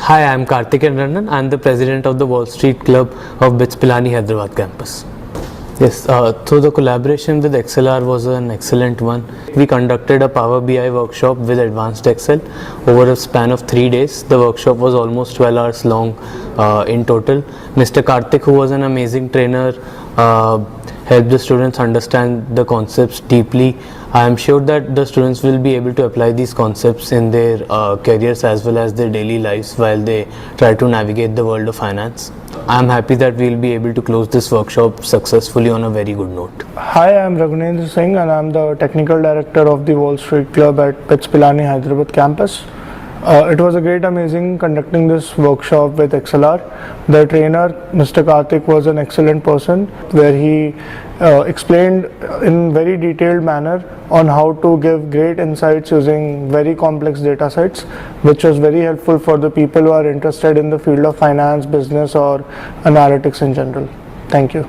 Hi, I am Karthik Rannan. I am the president of the Wall Street Club of BITS Pilani Hyderabad campus. Yes, so the collaboration with XLR was an excellent one. We conducted a Power BI workshop with Advanced Excel over a span of 3 days. The workshop was almost 12 hours long in total. Mr. Karthik, who was an amazing trainer, helped the students understand the concepts deeply. I am sure that the students will be able to apply these concepts in their careers as well as their daily lives while they try to navigate the world of finance. I am happy that we will be able to close this workshop successfully on a very good note. Hi, I am Raghunendra Singh and I am the Technical Director of the Wall Street Club at BITS Pilani Hyderabad campus. It was a great amazing conducting this workshop with XLR. The trainer, Mr. Karthik, was an excellent person where he explained in very detailed manner on how to give great insights using very complex data sets, which was very helpful for the people who are interested in the field of finance, business or analytics in general. Thank you.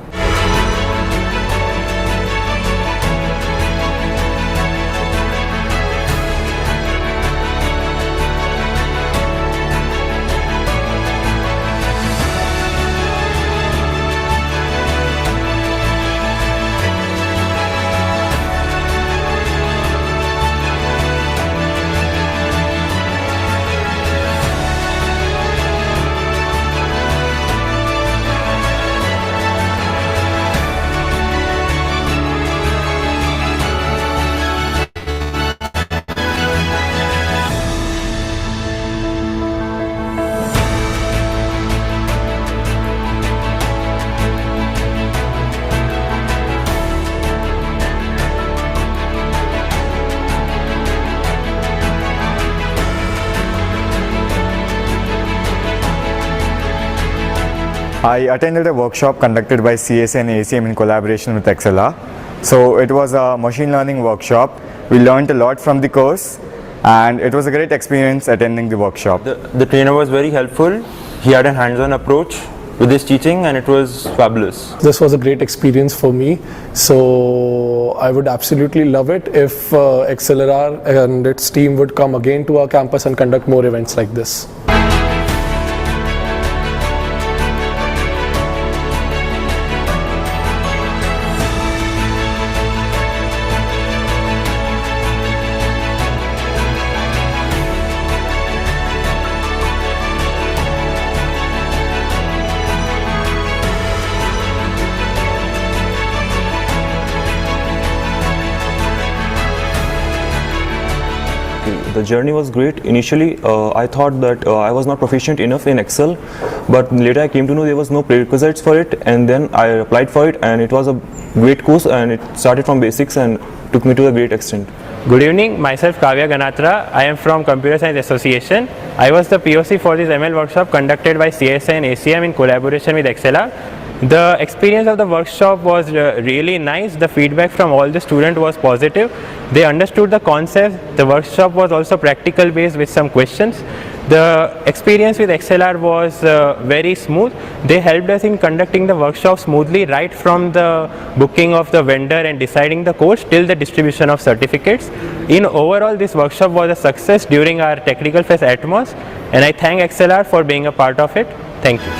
I attended a workshop conducted by CSA and ACM in collaboration with XLR. So it was a machine learning workshop. We learned a lot from the course and it was a great experience attending the workshop. The trainer was very helpful. He had a hands-on approach with his teaching and it was fabulous. This was a great experience for me. So I would absolutely love it if XLR and its team would come again to our campus and conduct more events like this. The journey was great. Initially, I thought that I was not proficient enough in Excel, but later I came to know there was no prerequisites for it, and then I applied for it, and it was a great course, and it started from basics and took me to a great extent. Good evening, myself Kavya Ganatra. I am from Computer Science Association. I was the POC for this ML workshop conducted by CSA and ACM in collaboration with XLR. The experience of the workshop was really nice. The feedback from all the students was positive. They understood the concept. The workshop was also practical based with some questions. The experience with XLR was very smooth. They helped us in conducting the workshop smoothly right from the booking of the vendor and deciding the course till the distribution of certificates. In overall, this workshop was a success during our technical fest Atmos, and I thank XLR for being a part of it. Thank you.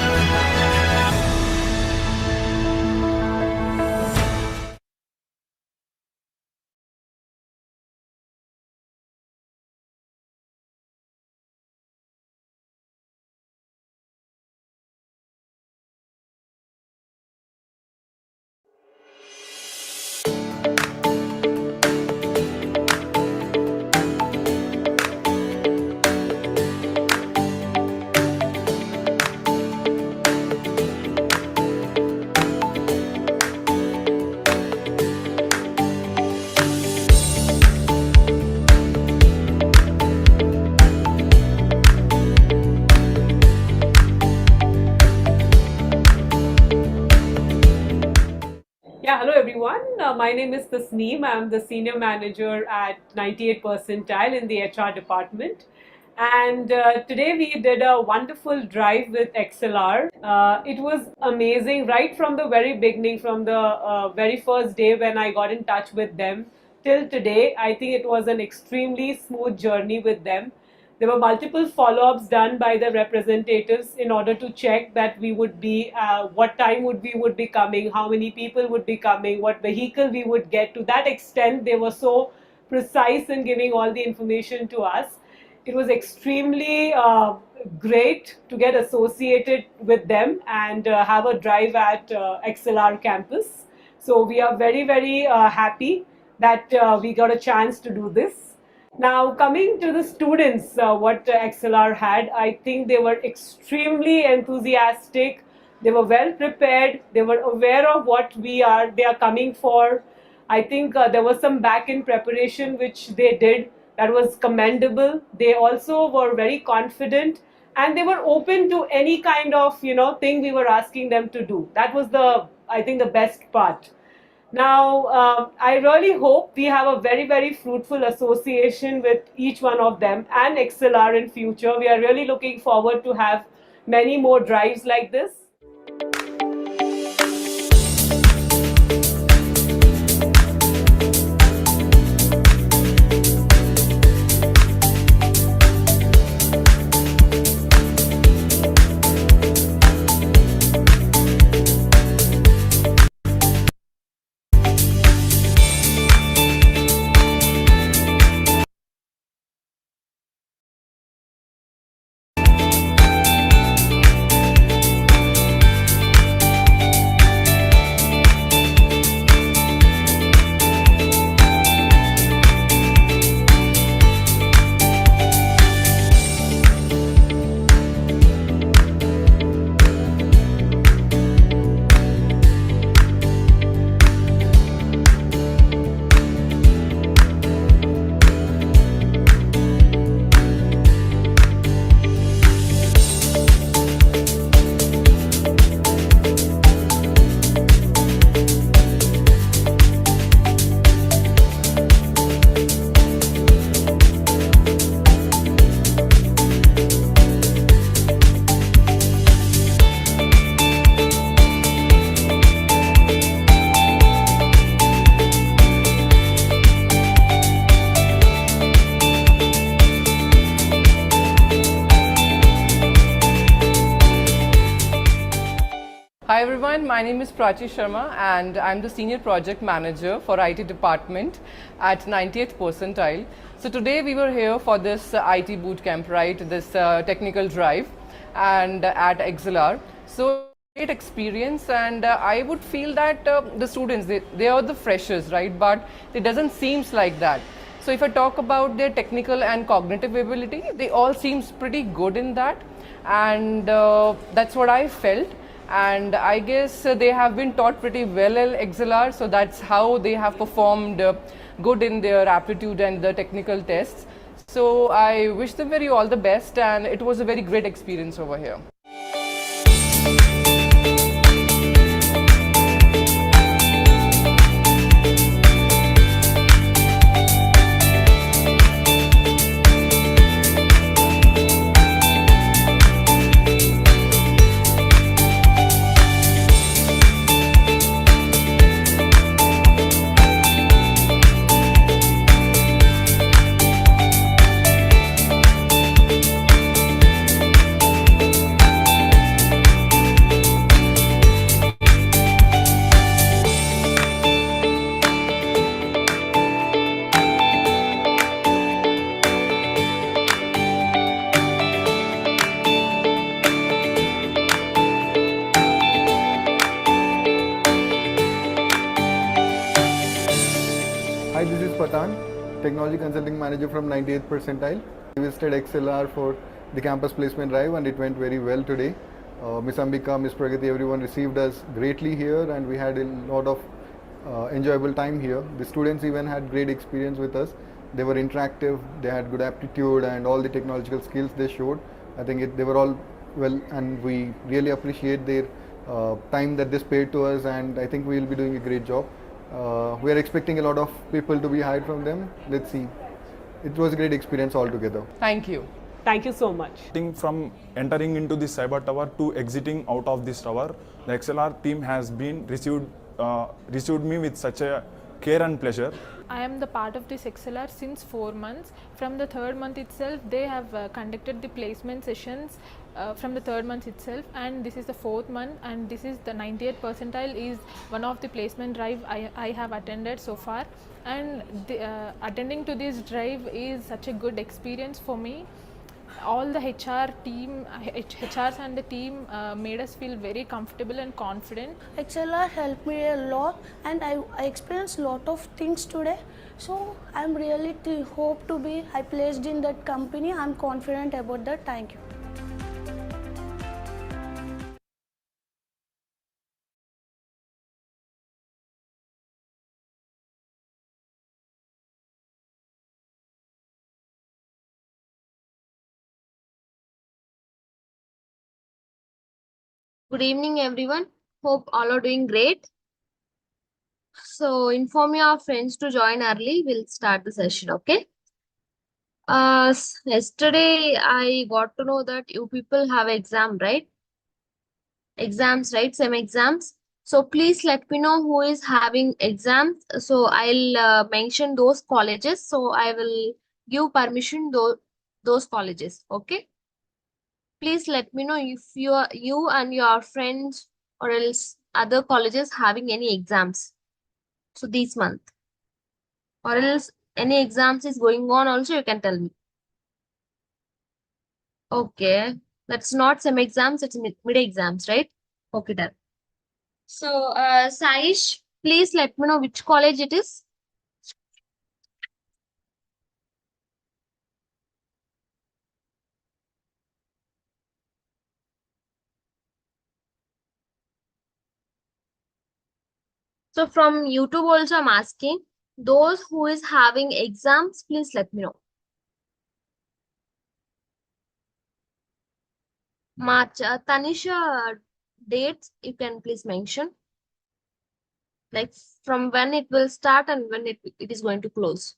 Yeah, hello everyone. My name is Tasneem. I'm the senior manager at 98 percentile in the HR department. And today we did a wonderful drive with XLR. It was amazing right from the very beginning, from the very first day when I got in touch with them till today. I think it was an extremely smooth journey with them. There were multiple follow-ups done by the representatives in order to check that we would be, what time would be coming, how many people would be coming, what vehicle we would get. To that extent, they were so precise in giving all the information to us. It was extremely great to get associated with them and have a drive at XLR campus. So we are very, very happy that we got a chance to do this. Now, coming to the students, what XLR had, I think they were extremely enthusiastic. They were well prepared. They were aware of what they are coming for. I think there was some back-end preparation which they did that was commendable. They also were very confident and they were open to any kind of thing we were asking them to do. That was I think the best part. Now, I really hope we have a very, very fruitful association with each one of them and XLR in future. We are really looking forward to have many more drives like this. Hi everyone, my name is Prachi Sharma and I'm the Senior Project Manager for IT Department at 90th percentile. So today we were here for this IT bootcamp, right, this technical drive and at XLR. So great experience and I would feel that the students, they are the freshers, right, but it doesn't seem like that. So if I talk about their technical and cognitive ability, they all seems pretty good in that and that's what I felt. And I guess they have been taught pretty well at XLR, so that's how they have performed good in their aptitude and the technical tests. So I wish them all the best and it was a very great experience over here. Hi, this is Patan, Technology Consulting Manager from 98th percentile. We visited XLR for the campus placement drive and it went very well today. Miss Ambika, Miss Pragati, everyone received us greatly here and we had a lot of enjoyable time here. The students even had great experience with us. They were interactive, they had good aptitude and all the technological skills they showed. I think they were all well and we really appreciate their time that they spared to us and I think we will be doing a great job. We are expecting a lot of people to be hired from them. Let's see. It was a great experience altogether. Thank you. Thank you so much. From entering into the cyber tower to exiting out of this tower, the XLR team has been received me with such a care and pleasure. I am the part of this XLR since 4 months. From the third month itself, they have conducted the placement sessions from the third month itself, and this is the fourth month, and this is the 98th percentile is one of the placement drive I have attended so far, and attending to this drive is such a good experience for me. All the HRs and the team made us feel very comfortable and confident. XLR helped me a lot, and I experienced a lot of things today. So I'm really hope to be I placed in that company. I'm confident about that. Thank you. Good evening, everyone. Hope all are doing great. So, inform your friends to join early. We'll start the session, okay? Yesterday I got to know that you people have exam, right? Exams, right? Sem exams. So, please let me know who is having exams. So, I'll mention those colleges. So, I will give permission those colleges, okay? Please let me know if you and your friends or else other colleges having any exams. So this month, or else any exams is going on also, you can tell me. Okay, that's not some exams, it's mid exams, right? Okay, done. So, Saish, please let me know which college it is. So from YouTube also I'm asking those who is having exams, please let me know. March, Tanisha, dates you can please mention. Like from when it will start and when it is going to close.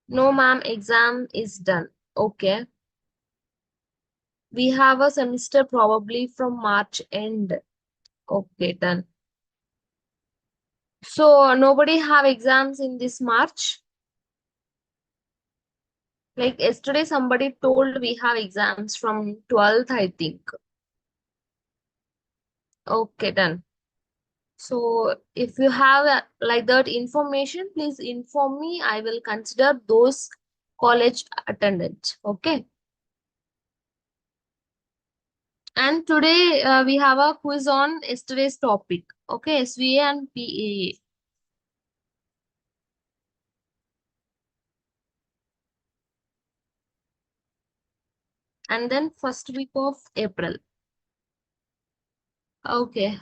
No, ma'am, exam is done. Okay. We have a semester probably from March end. Okay, done. So nobody have exams in this March? Like yesterday somebody told we have exams from 12th, I think. Okay, done. So if you have like that information, please inform me. I will consider those college attendance. Okay. And today we have a quiz on yesterday's topic. Okay, SVA and PAA. And then first week of April. Okay.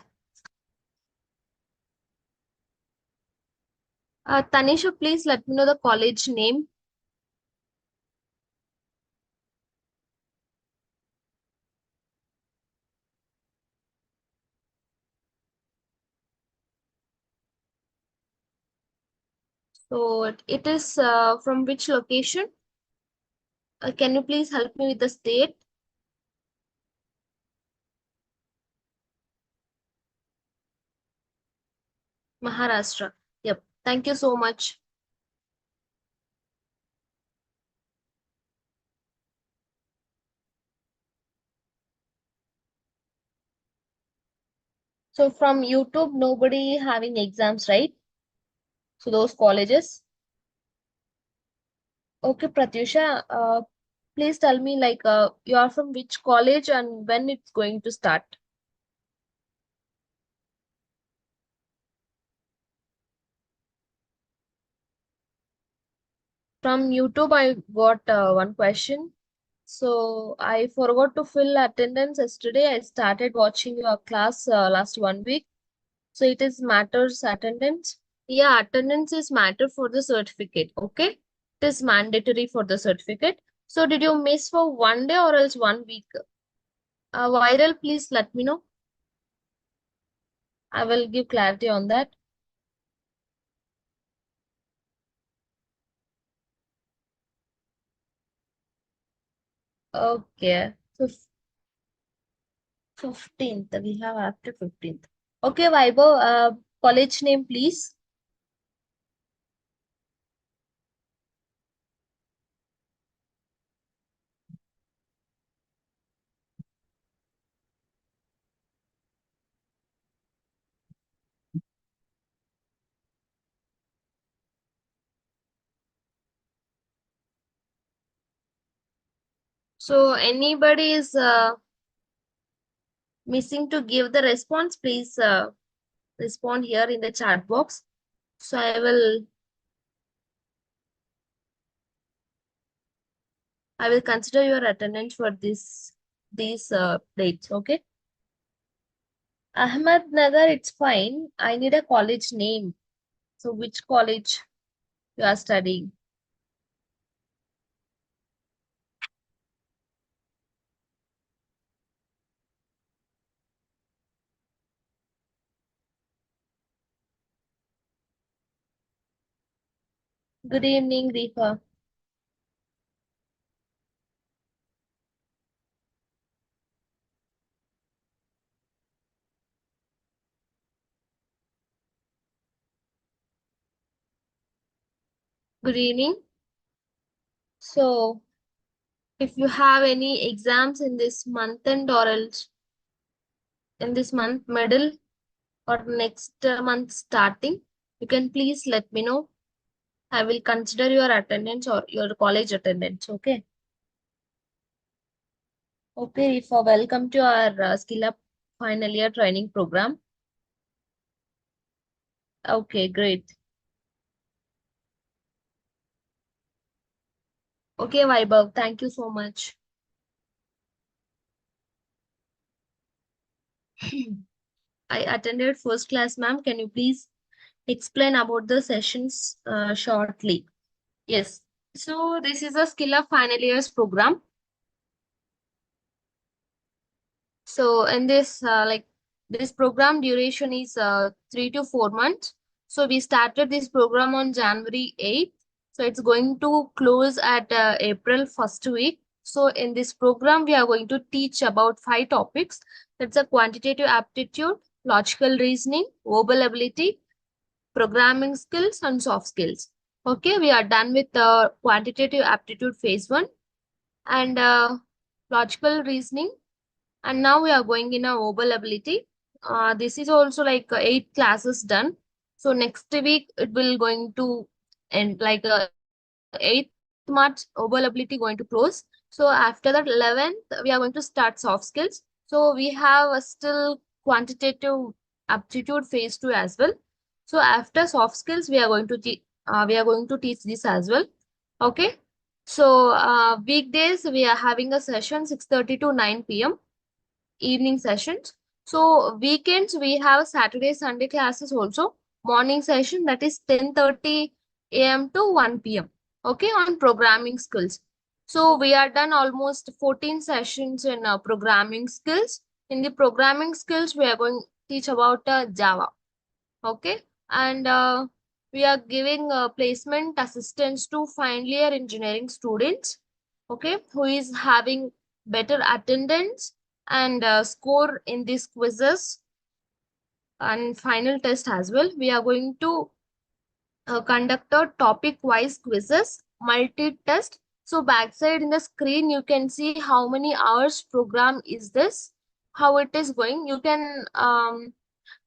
Tanisha, please let me know the college name. So it is from which location? Can you please help me with the state? Maharashtra. Yep. Thank you so much. So from YouTube, nobody having exams, right? So those colleges. Okay, Pratyusha, please tell me like you are from which college and when it's going to start. From YouTube, I got one question. So I forgot to fill attendance yesterday. I started watching your class last 1 week. So it is matters attendance. Yeah, attendance is matter for the certificate. Okay. It is mandatory for the certificate. So did you miss for 1 day or else 1 week? Viral, please let me know. I will give clarity on that. Okay. So 15th. We have after 15th. Okay, Vaibhav, college name, please. So anybody is missing to give the response, please respond here in the chat box. So I will consider your attendance for these dates. Okay. Ahmednagar, it's fine. I need a college name. So which college you are studying? Good evening, Rifa. Good evening. So if you have any exams in this month end or else in this month middle or next month starting, you can please let me know. I will consider your attendance or your college attendance. Okay. Okay, Rifa, welcome to our Skill Up final year training program. Okay, great. Okay, Vaibhav, thank you so much. I attended first class, ma'am. Can you please explain about the sessions shortly? Yes. So this is a Skill Up final years program. So in this this program duration is 3 to 4 months. So we started this program on January 8th. So it's going to close at April 1st week. So in this program, we are going to teach about 5 topics. That's a quantitative aptitude, logical reasoning, verbal ability, programming skills, and soft skills. Okay, we are done with the quantitative aptitude phase 1 and logical reasoning. And now we are going in a verbal ability. This is also like 8 classes done. So next week it will going to end like 8th March verbal ability going to close. So after that 11th we are going to start soft skills. So we have a still quantitative aptitude phase 2 as well. So after soft skills we are going to teach this as well. Okay. So weekdays we are having a session 6:30 to 9 p.m. evening sessions. So weekends we have Saturday, Sunday classes also. Morning session that is 10:30 a.m. to 1 p.m. Okay, on programming skills. So we are done almost 14 sessions in programming skills. In the programming skills, we are going to teach about Java. Okay, and we are giving placement assistance to final year engineering students. Okay, who is having better attendance and score in these quizzes and final test as well. We are going to conduct a topic wise quizzes, multi-test. So backside in the screen, you can see how many hours program is this, how it is going. You can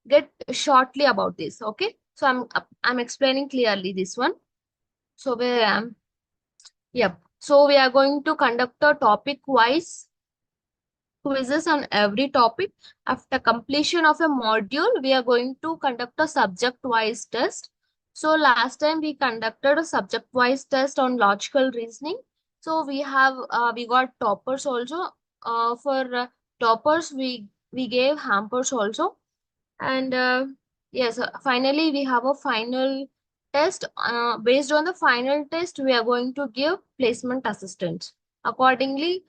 get shortly about this. Okay, so I'm explaining clearly this one. So where I am. Yep. So we are going to conduct a topic wise quizzes on every topic. After completion of a module, we are going to conduct a subject-wise test. So last time we conducted a subject-wise test on logical reasoning. So we got toppers also. For toppers, we gave hampers also. And yes, finally we have a final test. Based on the final test, we are going to give placement assistance. Accordingly,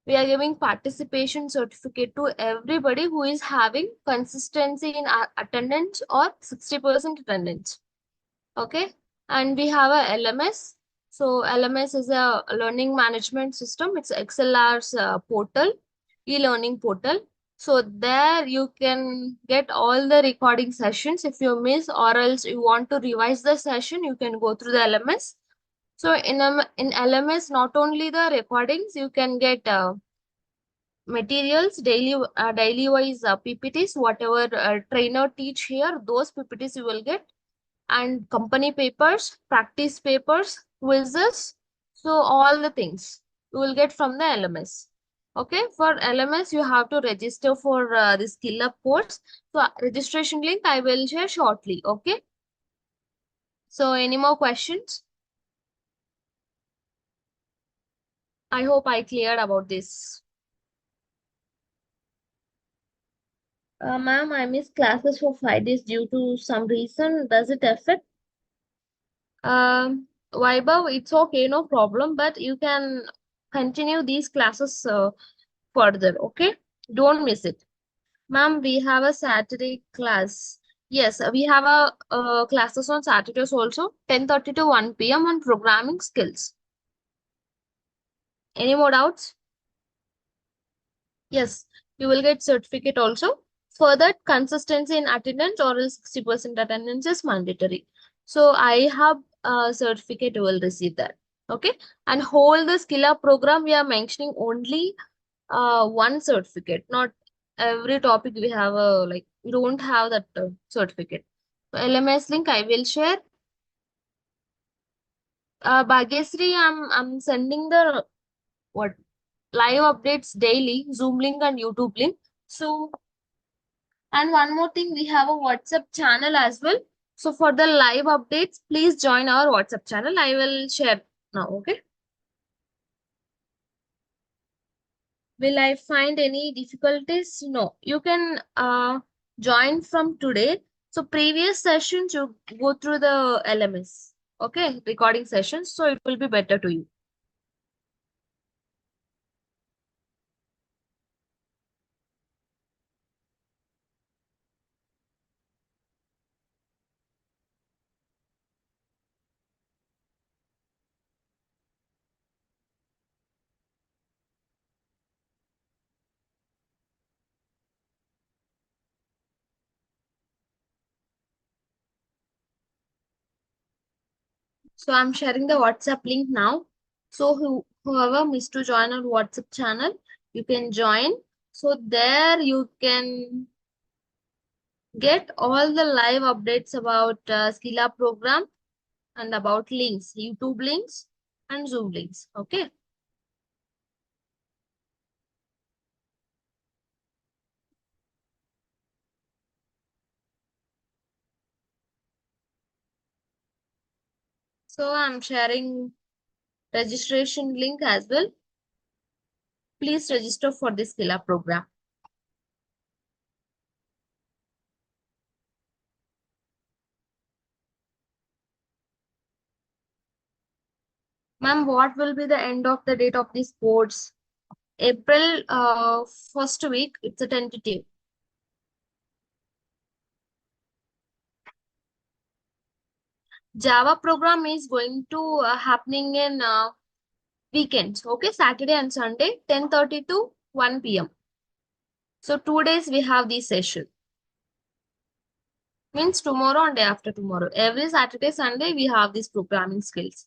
we are giving participation certificate to everybody who is having consistency in attendance or 60% attendance. Okay, and we have a LMS. So LMS is a learning management system. It's XLR's portal. e-learning portal. So there you can get all the recording sessions. If you miss or else you want to revise the session, you can go through the LMS. So in LMS, not only the recordings, you can get materials, daily wise PPTs, whatever trainer teach here, those PPTs you will get, and company papers, practice papers, quizzes. So all the things you will get from the LMS. Okay, for LMS you have to register for the skill up course. So registration link I will share shortly. Okay. So any more questions? I hope I cleared about this. Ma'am, I missed classes for 5 days due to some reason. Does it affect? Vaibhav, it's okay, no problem, but you can continue these classes further, okay? Don't miss it. Ma'am, we have a Saturday class. Yes, we have a classes on Saturdays also, 10:30 to 1 p.m. on programming skills. Any more doubts? Yes, you will get certificate also. For that, consistency in attendance or else 60% attendance is mandatory. So I have a certificate, you will receive that. Okay. And whole the skill up program, we are mentioning only one certificate, not every topic we have a like we don't have that certificate. So LMS link I will share. Bhagyasri, I'm sending the what live updates daily, Zoom link and YouTube link. So, and one more thing, we have a WhatsApp channel as well. So for the live updates, please join our WhatsApp channel. I will share now. Okay. Will I find any difficulties? No. You can join from today. So previous sessions, you go through the LMS. Okay. Recording sessions. So it will be better to you. So I'm sharing the WhatsApp link now. So whoever missed to join our WhatsApp channel, you can join. So there you can get all the live updates about Skill Up program and about links, YouTube links and Zoom links. Okay. So I'm sharing registration link as well. Please register for the Skill Up program. Ma'am, what will be the end of the date of this course? April first week, it's a tentative. Java program is going to happening in weekends. Okay, Saturday and Sunday, 10:30 to 1 p.m. So 2 days we have this session. Means tomorrow and day after tomorrow. Every Saturday, Sunday we have these programming skills.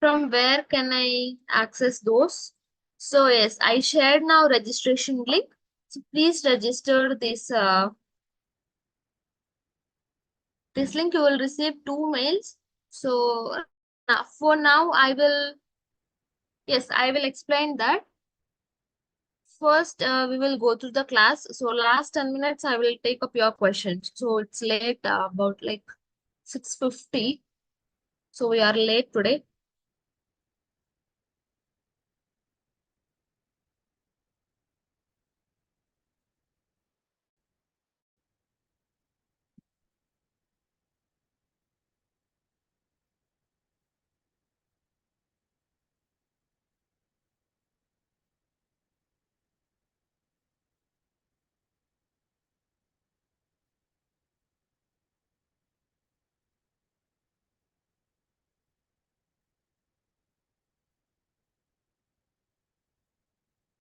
From where can I access those? So yes, I shared now registration link. So please register this link. You will receive 2 mails. So for now, I will explain that. First, we will go through the class. So last 10 minutes, I will take up your questions. So it's late, about like 6:50. So we are late today.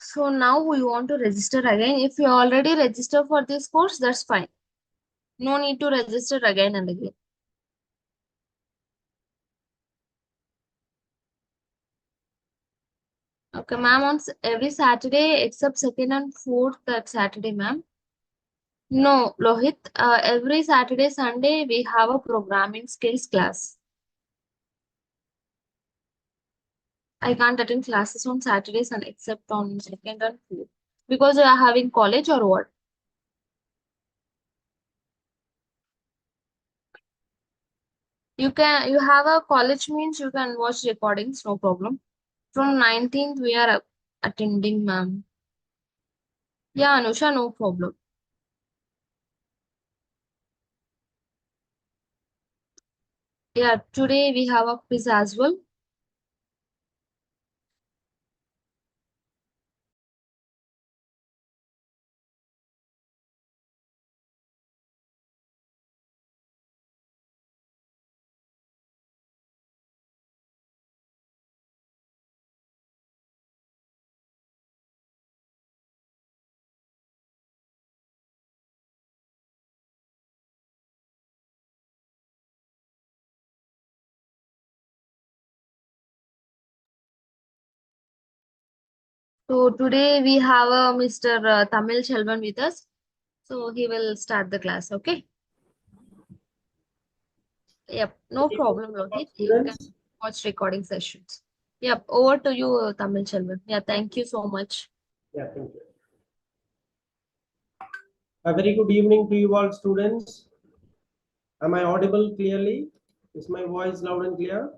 So now we want to register again. If you already registered for this course, that's fine. No need to register again and again. Okay, ma'am, on every Saturday except second and fourth that Saturday, ma'am. No, Lohit, every Saturday, Sunday, we have a programming skills class. I can't attend classes on Saturdays and except on second and fourth. Because you are having college or what? You have a college means you can watch recordings, no problem. From 19th, we are attending, ma'am. Yeah, Anusha, no problem. Yeah, today we have a quiz as well. So today we have Mr. Tamil Chelvan with us. So he will start the class, okay? Yep, no problem, Lohit. You can watch recording sessions. Yep, over to you, Tamil Chelvan. Yeah, thank you so much. Yeah, thank you. A very good evening to you all students. Am I audible clearly? Is my voice loud and clear?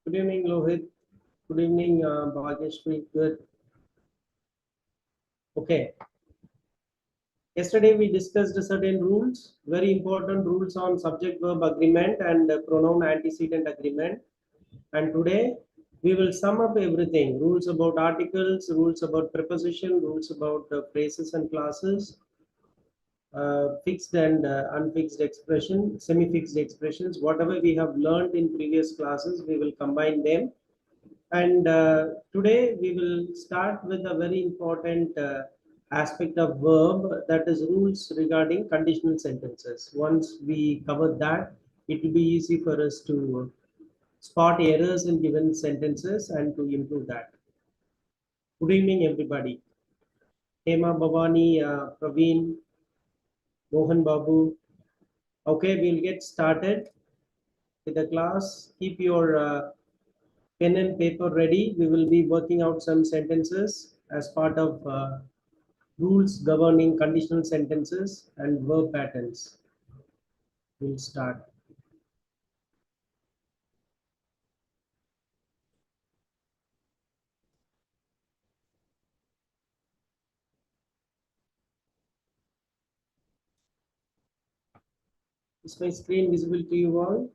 Good evening, Lohit. Good evening, Bhageshri. Good. Okay. Yesterday we discussed certain rules, very important rules on subject-verb agreement and pronoun antecedent agreement. And today we will sum up everything: rules about articles, rules about preposition, rules about phrases and classes, fixed and unfixed expression, semi-fixed expressions. Whatever we have learned in previous classes, we will combine them. And today we will start with a very important aspect of verb, that is rules regarding conditional sentences. Once we cover that, it will be easy for us to spot errors in given sentences and to improve that. Good evening, everybody. Hema, Bhavani, Praveen, Mohan Babu. Okay, we'll get started with the class. Keep your pen and paper ready. We will be working out some sentences as part of rules governing conditional sentences and verb patterns. We'll start. Is my screen visible to you all?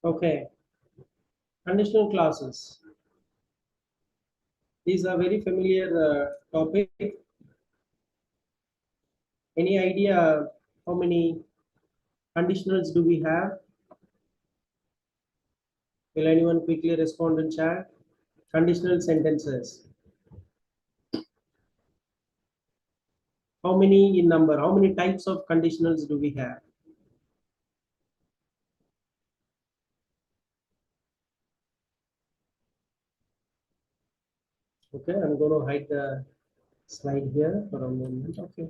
Okay. Conditional clauses. These are very familiar topic. Any idea how many conditionals do we have? Will anyone quickly respond in chat? Conditional sentences. How many in number? How many types of conditionals do we have? Okay, I'm going to hide the slide here for a moment. Okay.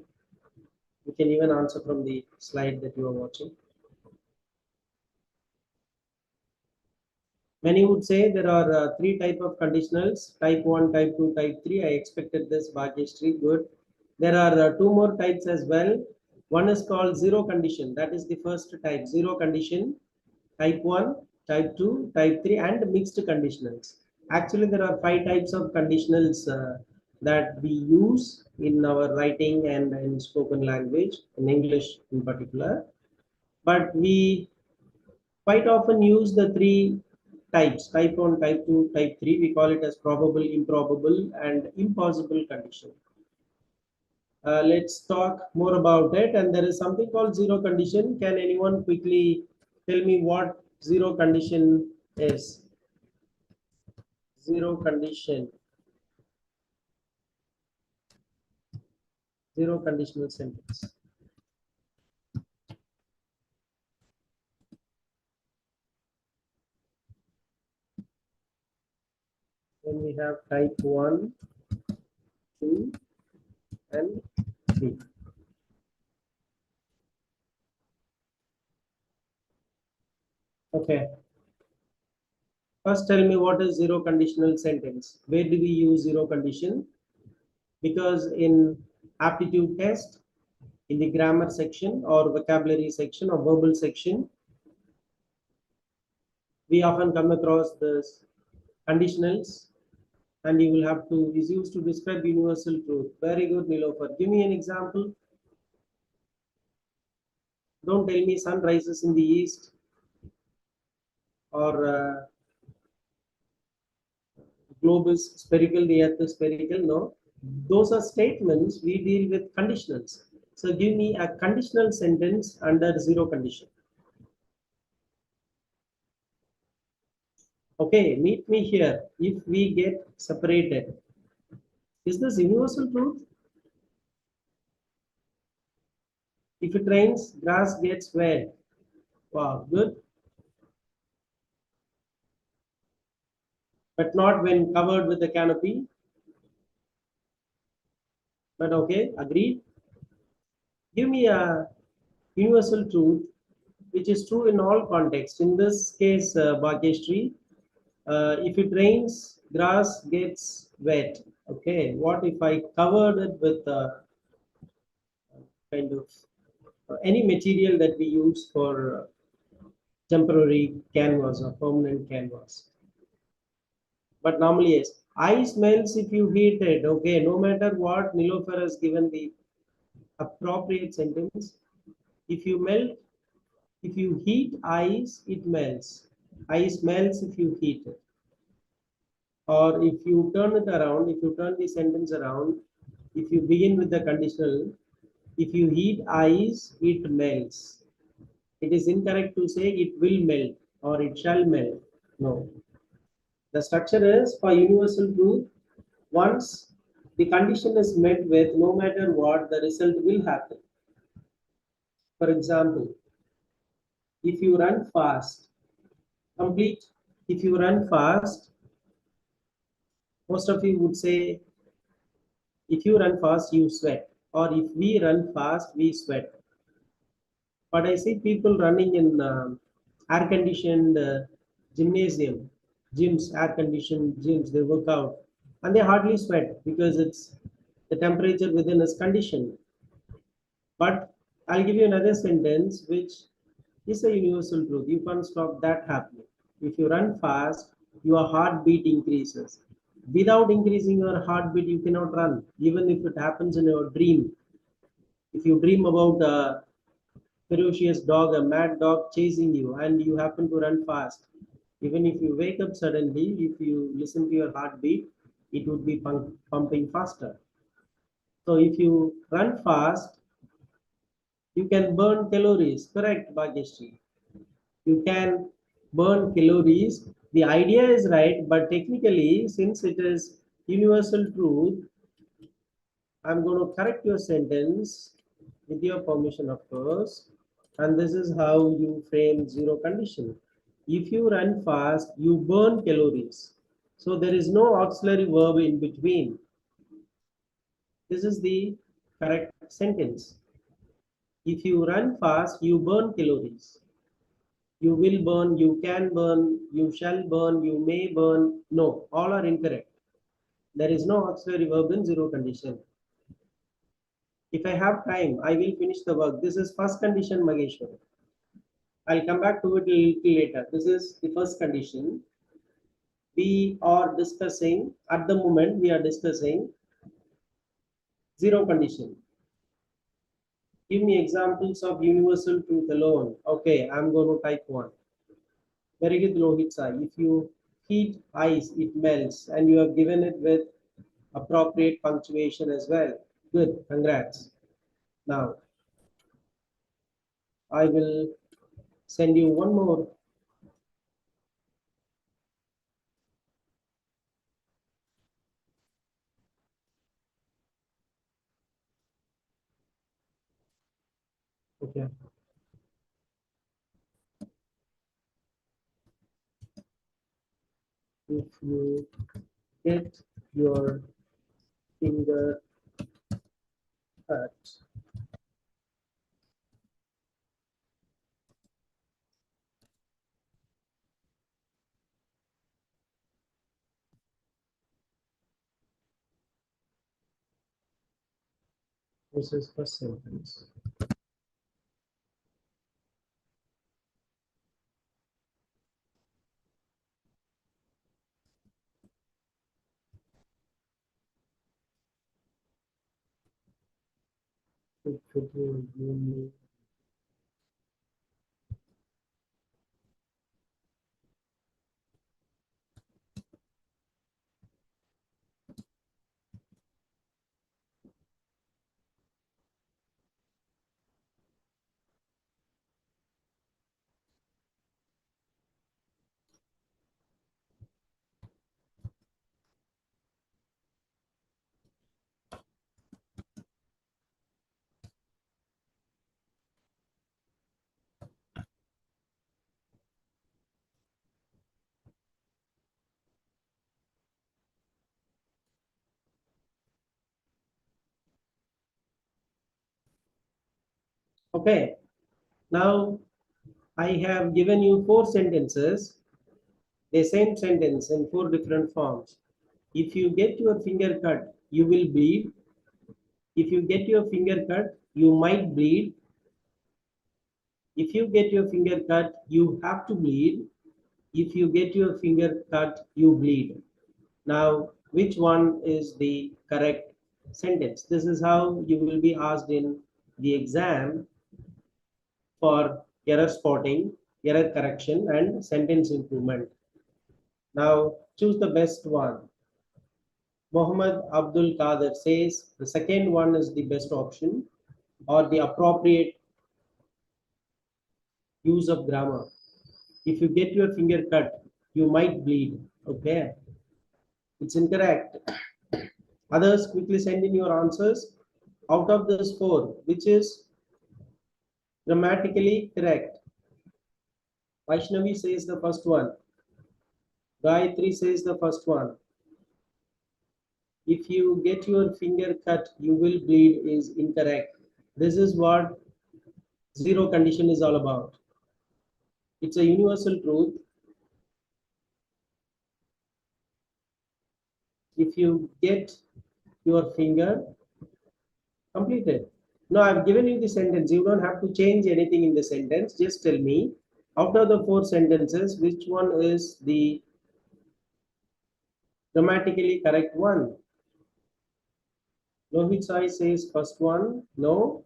You can even answer from the slide that you are watching. Many would say there are three type of conditionals: type 1, type 2, type 3. I expected this, Bhageshri. Good. There are two more types as well. One is called zero condition. That is the first type, zero condition. Type 1, type 2, type 3, and mixed conditionals. Actually, there are five types of conditionals that we use in our writing and in spoken language, in English in particular. But we quite often use the three types, type 1, type 2, type 3. We call it as probable, improbable, and impossible condition. Let's talk more about it. And there is something called zero condition. Can anyone quickly tell me what zero condition is? Zero condition. Zero conditional sentence. Then we have type 1, 2, and 3. Okay. First, tell me what is zero conditional sentence. Where do we use zero condition? Because in aptitude test, in the grammar section or vocabulary section or verbal section, we often come across this conditionals, and you will have to is used to describe universal truth. Very good, Nilofer. Give me an example. Don't tell me sun rises in the east or globe is spherical, the earth is spherical. No, those are statements. We deal with conditionals. So give me a conditional sentence under zero condition. Okay, meet me here. If we get separated, is this universal truth? If it rains, grass gets wet. Wow, good. But not when covered with a canopy. But okay, agreed. Give me a universal truth which is true in all contexts. In this case, Bhagyashree, if it rains, grass gets wet. Okay, what if I covered it with kind of any material that we use for temporary canvas or permanent canvas? But normally, yes. Ice melts if you heat it. Okay, no matter what, Nilofer has given the appropriate sentence. If you melt, if you heat ice, it melts. Ice melts if you heat it. Or if you turn it around, if you turn the sentence around, if you begin with the conditional, if you heat ice, it melts. It is incorrect to say it will melt or it shall melt. No. The structure is for universal truth. Once the condition is met with, no matter what, the result will happen. For example, if you run fast, complete. If you run fast, most of you would say, if you run fast, you sweat. Or if we run fast, we sweat. But I see people running in air conditioned gymnasium, gyms, air conditioned gyms, they work out and they hardly sweat because it's the temperature within is conditioned. But I'll give you another sentence which is a universal truth. You can't stop that happening. If you run fast, your heartbeat increases. Without increasing your heartbeat, you cannot run, even if it happens in your dream. If you dream about a ferocious dog, a mad dog chasing you, and you happen to run fast, even if you wake up suddenly, if you listen to your heartbeat, it would be pumping faster. So if you run fast, you can burn calories. Correct, Bhagyashree? You can burn calories. The idea is right, but technically, since it is universal truth, I'm going to correct your sentence with your permission, of course. And this is how you frame zero condition. If you run fast, you burn calories. So there is no auxiliary verb in between. This is the correct sentence. If you run fast, you burn calories. You will burn, you can burn, you shall burn, you may burn. No, all are incorrect. There is no auxiliary verb in zero condition. If I have time, I will finish the work. This is first condition, Mageshwar. I'll come back to it a little later. This is the first condition. We are discussing, at the moment, we are discussing zero condition. Give me examples of universal truth alone. Okay, I'm going to type one. Very good, Lohit Sai. If you heat ice, it melts, and you have given it with appropriate punctuation as well. Good, congrats. Now, I will send you one more. Okay. If you get your finger cut, this is first sentence. Okay, now I have given you 4 sentences, the same sentence in 4 different forms. If you get your finger cut, you will bleed. If you get your finger cut, you might bleed. If you get your finger cut, you have to bleed. If you get your finger cut, you bleed. Now, which one is the correct sentence? This is how you will be asked in the exam for error spotting, error correction, and sentence improvement. Now, choose the best one. Muhammad Abdul Qadir says the second one is the best option or the appropriate use of grammar. If you get your finger cut, you might bleed. Okay, it's incorrect. Others, quickly send in your answers. Out of this 4, which is grammatically correct? Vaishnavi says the first one. Gayatri says the first one. If you get your finger cut, you will bleed is incorrect. This is what zero condition is all about. It's a universal truth. If you get your finger completed. Now I've given you the sentence. You don't have to change anything in the sentence. Just tell me, out of the 4 sentences, which one is the grammatically correct one? Lohit Sai says first one, no.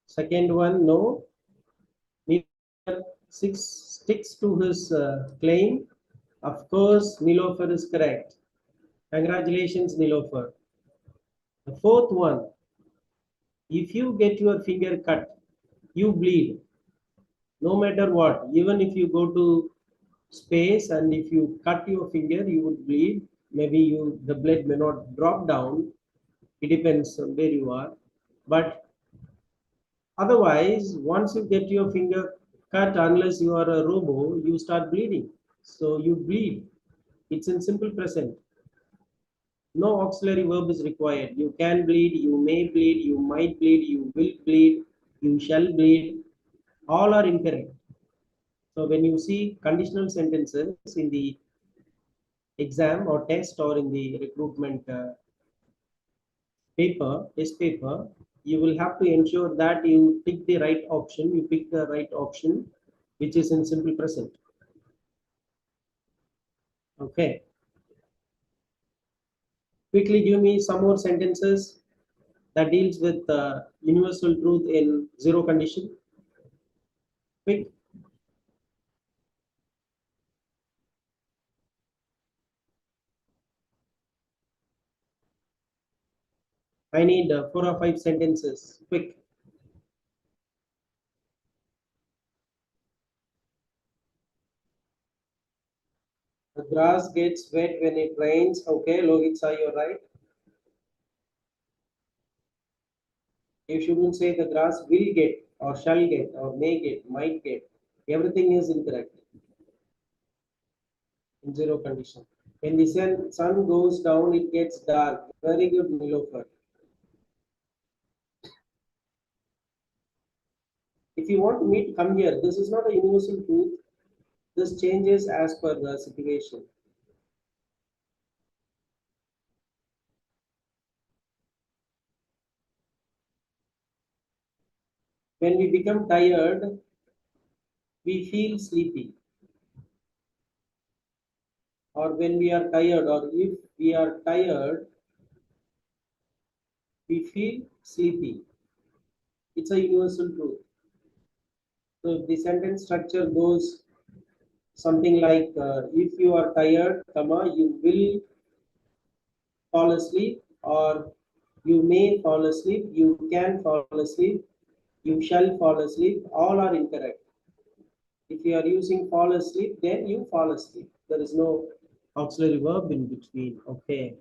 Second one, no. Six sticks to his claim. Of course, Nilofer is correct. Congratulations, Nilofer. The fourth one, if you get your finger cut, you bleed. No matter what, even if you go to space and if you cut your finger, you would bleed. Maybe the blood may not drop down. It depends on where you are. But otherwise, once you get your finger cut, unless you are a robo, you start bleeding. So you bleed. It's in simple present. No auxiliary verb is required. You can bleed, you may bleed, you might bleed, you will bleed, you shall bleed. All are incorrect. So when you see conditional sentences in the exam or test or in the recruitment test paper, you will have to ensure that you pick the right option, you pick the right option which is in simple present. Okay. Quickly give me some more sentences that deals with universal truth in zero condition. Quick. I need 4 or 5 sentences, quick. The grass gets wet when it rains. Okay, Logitsa, you're right. You shouldn't say the grass will get, or shall get, or may get, might get. Everything is incorrect in zero condition. When the sun goes down, it gets dark. Very good, Nilofer. If you want to meet, come here. This is not a universal truth. This changes as per the situation. When we become tired, we feel sleepy. Or when we are tired, or if we are tired, we feel sleepy. It's a universal truth. So if the sentence structure goes something like, if you are tired, comma, you will fall asleep, or you may fall asleep, you can fall asleep, you shall fall asleep, all are incorrect. If you are using fall asleep, then you fall asleep. There is no auxiliary verb in between. Okay.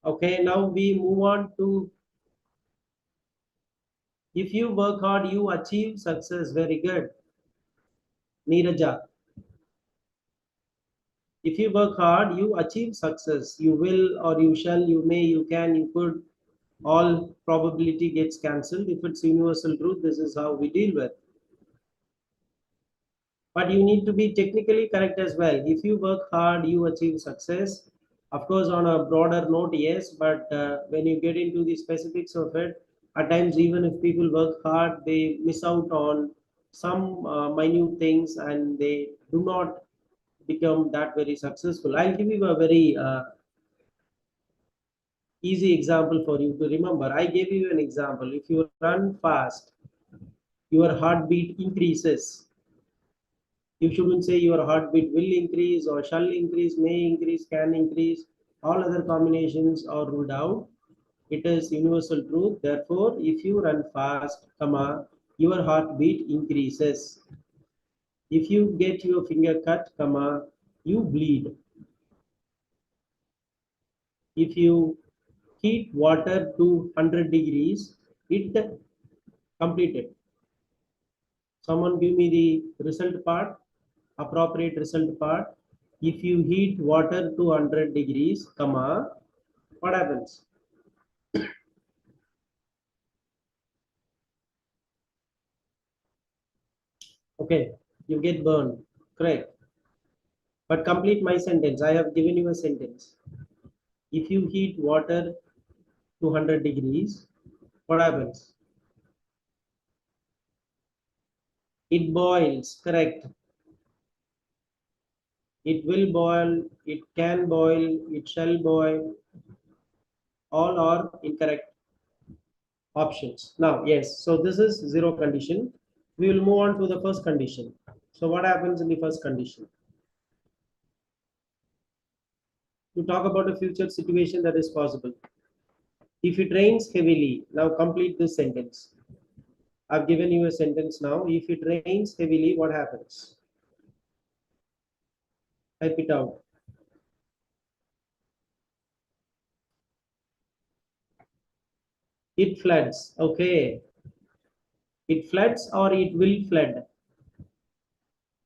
Okay, now we move on to, if you work hard, you achieve success. Very good. Neeraja. If you work hard, you achieve success. You will, or you shall, you may, you can, you could. All probability gets cancelled. If it's universal truth, this is how we deal with. But you need to be technically correct as well. If you work hard, you achieve success. Of course, on a broader note, yes, but when you get into the specifics of it, at times, even if people work hard, they miss out on some minute things and they do not become that very successful. I'll give you a very easy example for you to remember. I gave you an example. If you run fast, your heartbeat increases. You shouldn't say your heartbeat will increase or shall increase, may increase, can increase. All other combinations are ruled out. It is universal truth. Therefore, if you run fast, comma, your heartbeat increases. If you get your finger cut, comma, you bleed. If you heat water to 100 degrees, it completed. Someone give me the result part, appropriate result part. If you heat water to 100 degrees, comma, what happens? Okay, you get burned. Correct. But complete my sentence. I have given you a sentence. If you heat water to 100 degrees, what happens? It boils. Correct. It will boil. It can boil. It shall boil. All are incorrect options. Now, yes, so this is zero condition. We will move on to the first condition. So what happens in the first condition? To talk about a future situation that is possible. If it rains heavily, now complete this sentence. I've given you a sentence now. If it rains heavily, what happens? Type it out. It floods. Okay. It floods or it will flood.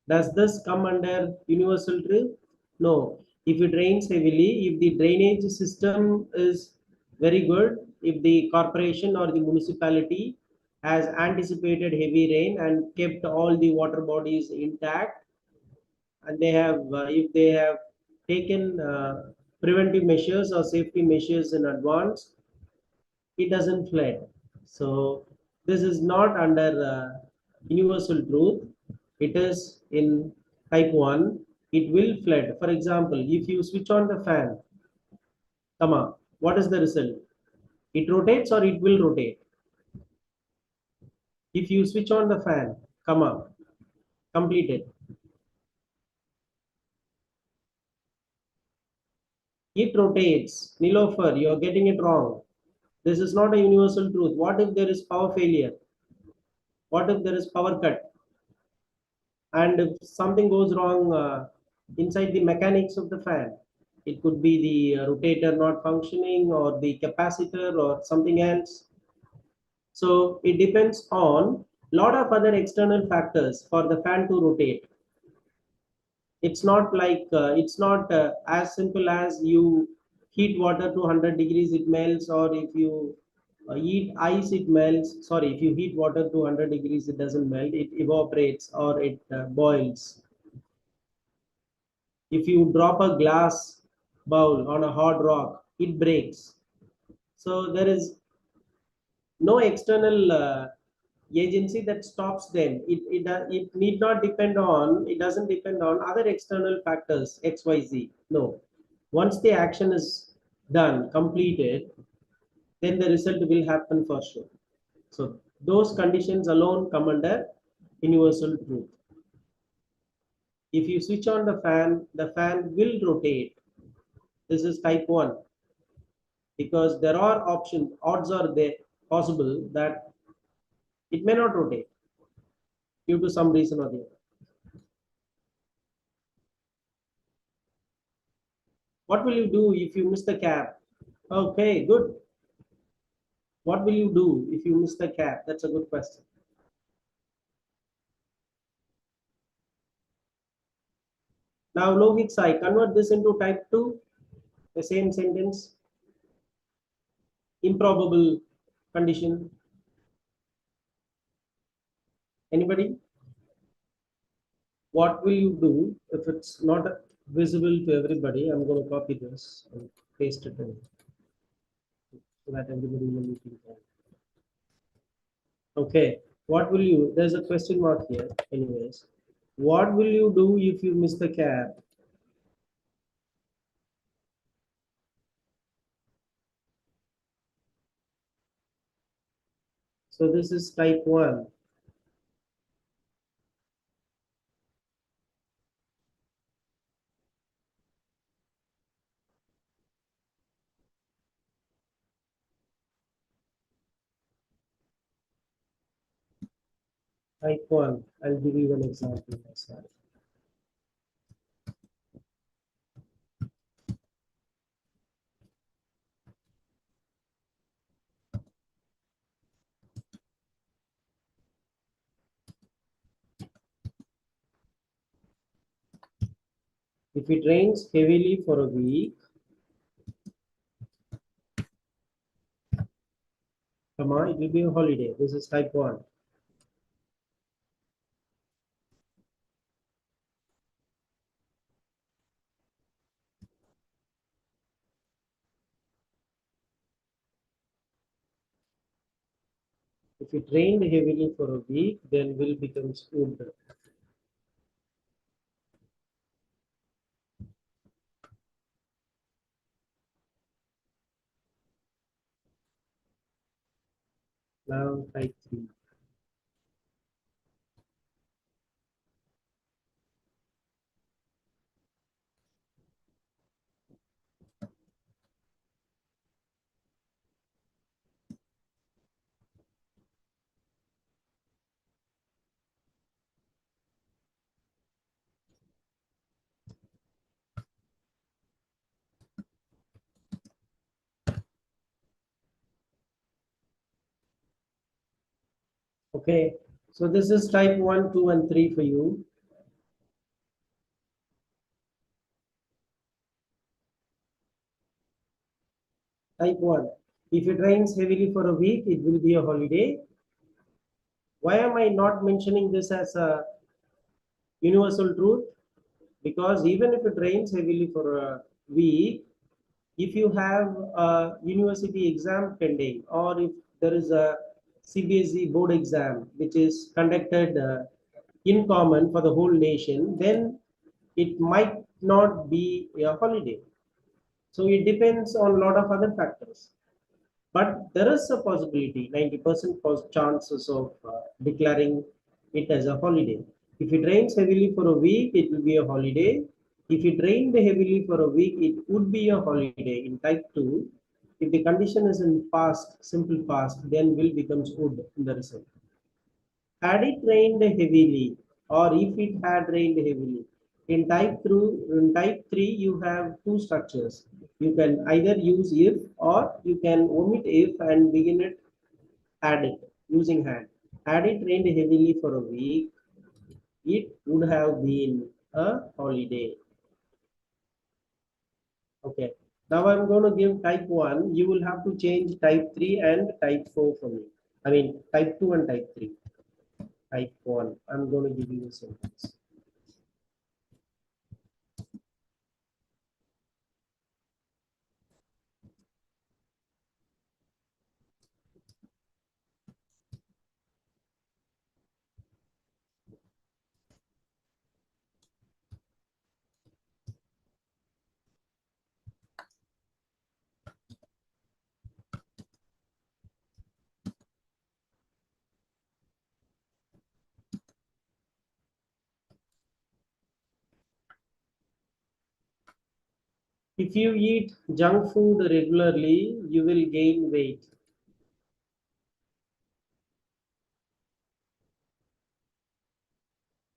Does this come under universal truth? No. If it rains heavily, if the drainage system is very good, if the corporation or the municipality has anticipated heavy rain and kept all the water bodies intact, and they have, if they have taken preventive measures or safety measures in advance, it doesn't flood. So this is not under universal truth. It is in type 1. It will flood. For example, if you switch on the fan, what is the result? It rotates or it will rotate. If you switch on the fan, complete it. It rotates. Nilofer, you are getting it wrong. This is not a universal truth. What if there is power failure? What if there is power cut? And if something goes wrong inside the mechanics of the fan, it could be the rotator not functioning or the capacitor or something else. So it depends on a lot of other external factors for the fan to rotate. It's not like it's not as simple as you heat water to 100 degrees it melts, or if you eat ice it melts. Sorry, if you heat water to 100 degrees it doesn't melt, it evaporates or it boils. If you drop a glass bowl on a hard rock, it breaks. So there is no external agency that stops them. It need not depend on, it doesn't depend on other external factors, XYZ. No. Once the action is done, completed, then the result will happen for sure. So those conditions alone come under universal truth. If you switch on the fan will rotate. This is type 1. Because there are options, odds are there possible that it may not rotate due to some reason or the other. What will you do if you miss the cab? Okay, good. What will you do if you miss the cab? That's a good question. Now, Lohit Sai, convert this into type 2, the same sentence. Improbable condition. Anybody? What will you do if it's not visible to everybody? I'm going to copy this and paste it in so that everybody in the meeting can. Okay, what will you, there's a question mark here anyways. What will you do if you miss the cab? So this is type 1. Type 1. I'll give you an example myself. If it rains heavily for a week, it will be a holiday. This is type 1. If it rained heavily for a week, then will becomes would. Now type 3. Okay, so this is type 1, 2, and 3 for you. Type 1. If it rains heavily for a week, it will be a holiday. Why am I not mentioning this as a universal truth? because even if it rains heavily for a week, if you have a university exam pending, or if there is a CBSE board exam which is conducted in common for the whole nation, then it might not be a holiday. So it depends on a lot of other factors. But there is a possibility, 90% chances of declaring it as a holiday. If it rains heavily for a week, it will be a holiday. If it rained heavily for a week, it would be a holiday in type 2. If the condition is in past, simple past, then will becomes would in the result. Had it rained heavily, or if it had rained heavily, in type 3, you have two structures. You can either use if, or you can omit if and begin it, add it using had. Had it rained heavily for a week, it would have been a holiday. Okay. Now I'm going to give type 1. You will have to change type 3 and type 4 for me. I mean, type 2 and type 3. Type 1. I'm going to give you a sentence. If you eat junk food regularly, you will gain weight.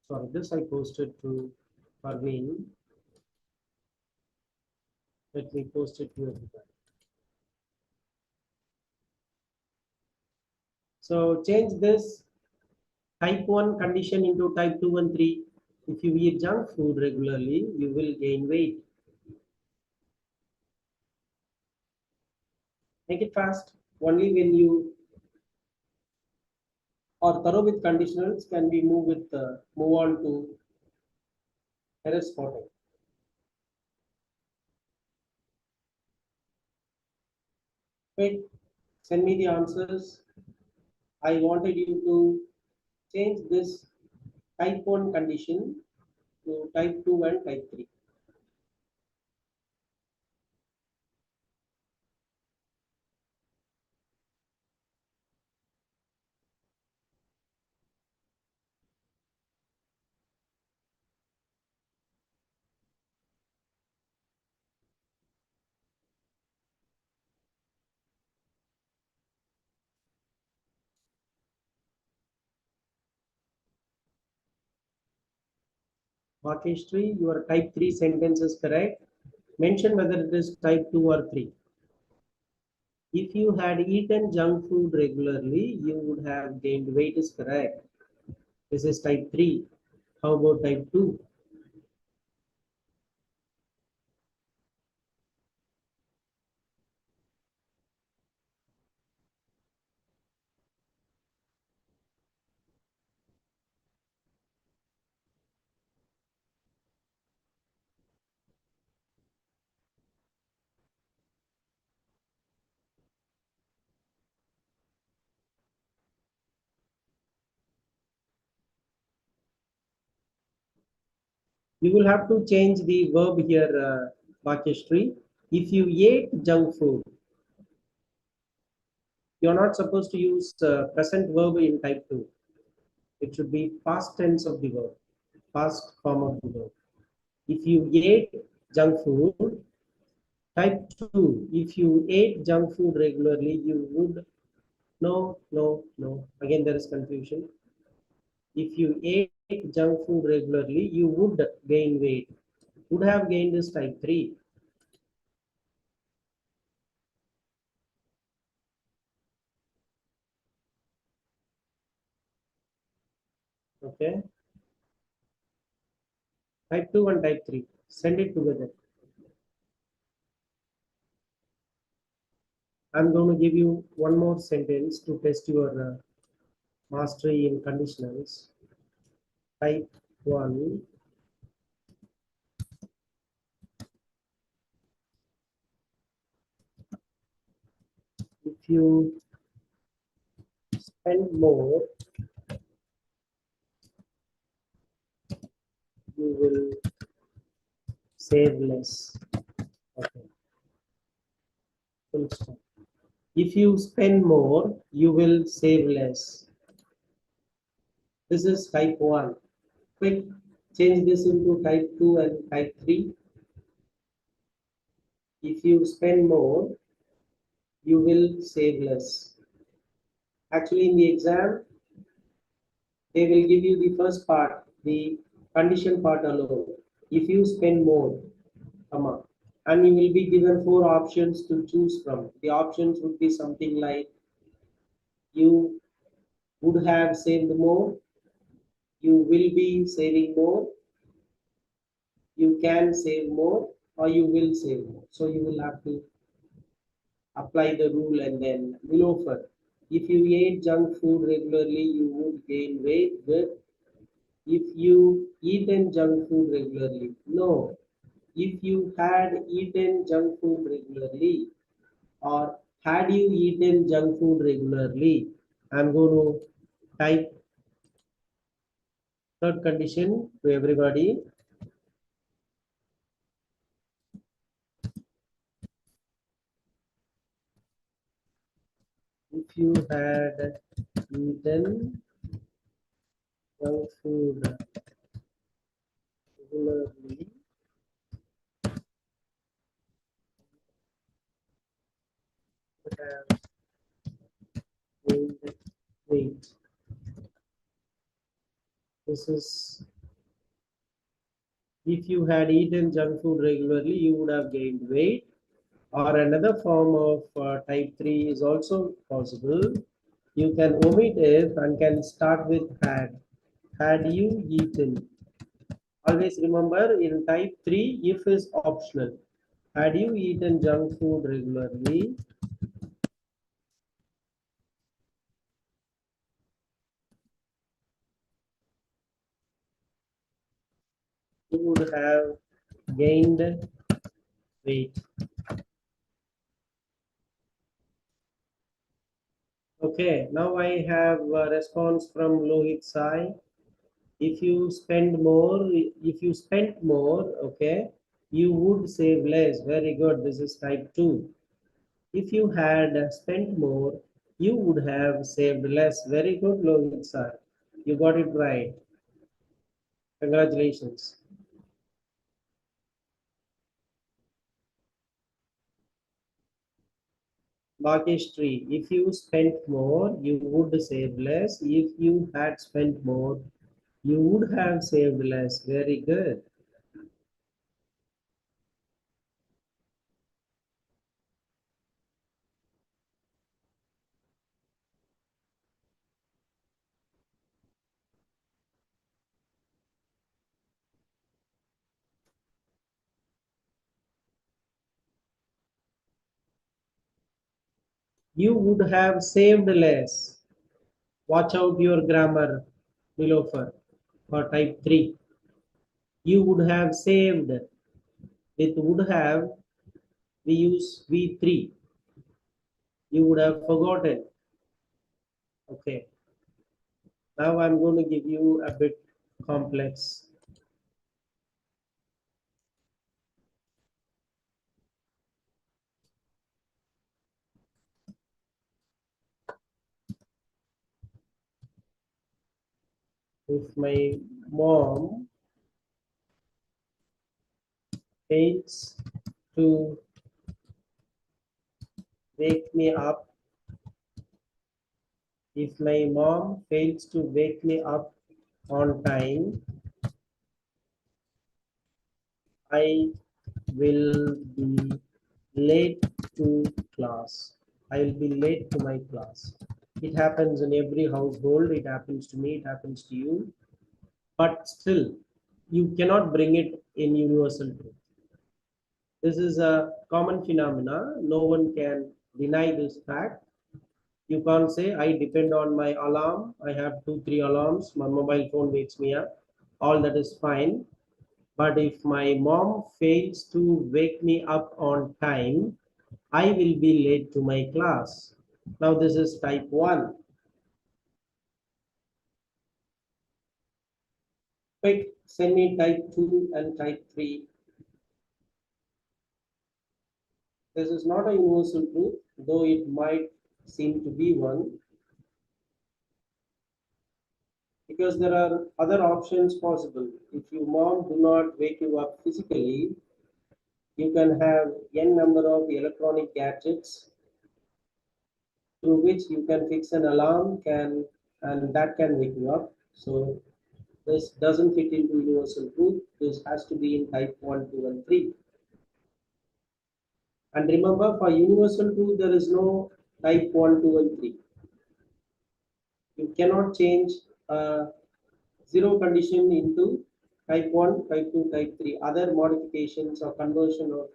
Sorry, this I posted to Parveen. Let me post it to everybody. So change this type 1 condition into type 2 and 3. If you eat junk food regularly, you will gain weight. Make it fast. Only when you are thorough with conditionals can we move on to error spotting. Wait, send me the answers. I wanted you to change this type 1 condition to type 2 and type 3. Bhakeshri, your type 3 sentence is correct. Mention whether it is type 2 or 3. If you had eaten junk food regularly, you would have gained weight is correct. This is type 3. How about type 2? You will have to change the verb here, Bhakeshri. If you ate junk food, you're not supposed to use present verb in type 2. It should be past tense of the verb, past form of the verb. If you ate junk food, type 2, if you ate junk food regularly, you would, no. Again, there is confusion. If you ate junk food regularly, you would gain weight. Would have gained is type 3. Okay. Type 2 and type 3. Send it together. I'm going to give you one more sentence to test your mastery in conditionals. Type 1. you spend more, you will save less. Okay. Full stop. If you spend more, you will save less. This is type 1. Quick, change this into type 2 and type 3. If you spend more, you will save less. Actually, in the exam, they will give you the first part, the condition part alone. If you spend more, comma, and you will be given 4 options to choose from. The options would be something like you would have saved more, you will be saving more, you can save more, or you will save more. So you will have to apply the rule and then Nilofer. If you ate junk food regularly, you would gain weight. Good. If you eaten junk food regularly, no. If you had eaten junk food regularly, or had you eaten junk food regularly, I'm going to type third condition to everybody. If you had eaten junk food regularly, you have gained weight. This is if you had eaten junk food regularly, you would have gained weight. Or another form of type 3 is also possible. You can omit if and can start with had. Had you eaten? Always remember in type 3, if is optional. Had you eaten junk food regularly? You would have gained weight. Okay, now I have a response from Lohit Sai. If you spend more, if you spent more, okay, you would save less. Very good. This is type 2. If you had spent more, you would have saved less. Very good, Lohit sir. You got it right. Congratulations. Bhageshri, if you spent more, you would save less. If you had spent more, you would have saved less. Very good. You would have saved less. Watch out your grammar, Nilofer, for type 3. You would have saved. With would have, we use V3. You would have forgotten. Okay. Now I'm going to give you a bit complex. If my mom fails to wake me up, if my mom fails to wake me up on time, I will be late to class. I will be late to my class. It happens in every household. It happens to me. It happens to you. But still, you cannot bring it in universal truth. This is a common phenomena. No one can deny this fact. You can't say, I depend on my alarm. I have 2, 3 alarms. My mobile phone wakes me up. All that is fine. But if my mom fails to wake me up on time, I will be late to my class. Now this is type 1. Quick, send me type 2 and type 3. This is not a universal truth, though it might seem to be one, because there are other options possible. If your mom do not wake you up physically, you can have n number of electronic gadgets through which you can fix an alarm and that can wake you up. So this doesn't fit into universal truth. This has to be in type 1, 2, and 3. And remember, for universal truth, there is no type 1, 2, and 3. You cannot change zero condition into type 1, type 2, type 3. Other modifications or conversion of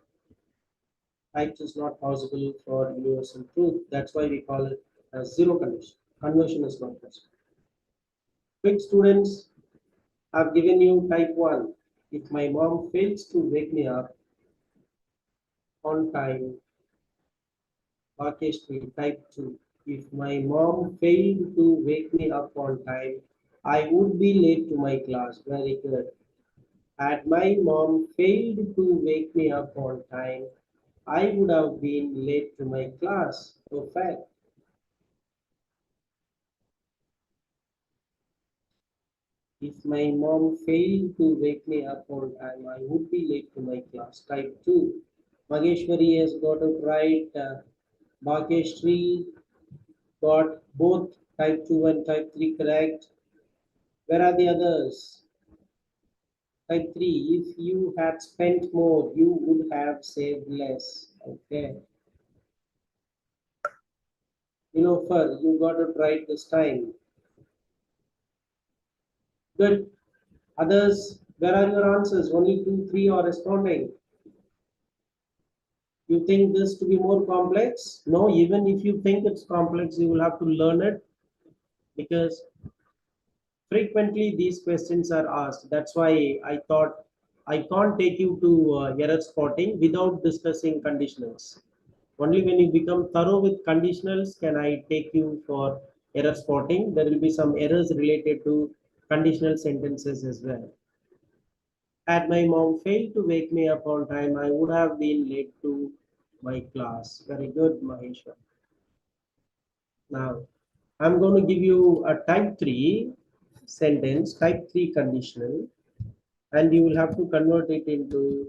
types is not possible for universal truth. That's why we call it as zero condition. Conversion is not possible. Quick, students, I've given you type 1. If my mom fails to wake me up on time, Bakeshri, type 2. If my mom failed to wake me up on time, I would be late to my class. Very good. Had my mom failed to wake me up on time, I would have been late to my class. Perfect. If my mom failed to wake me up on time, I would be late to my class. Type 2. Mageshwari has got it right. Bhageshri got both type 2 and type 3 correct. Where are the others? Type 3. If you had spent more, you would have saved less. Okay. Nilofer, you got it right this time. Good. Others, where are your answers? Only 2, 3 are responding. You think this to be more complex? No, even if you think it's complex, you will have to learn it because frequently these questions are asked. That's why I thought I can't take you to error spotting without discussing conditionals. Only when you become thorough with conditionals can I take you for error spotting. There will be some errors related to conditional sentences as well. Had my mom failed to wake me up on time, I would have been late to my class. Very good, Maheshwar. Now, I'm going to give you a type 3 sentence, type 3 conditional, and you will have to convert it into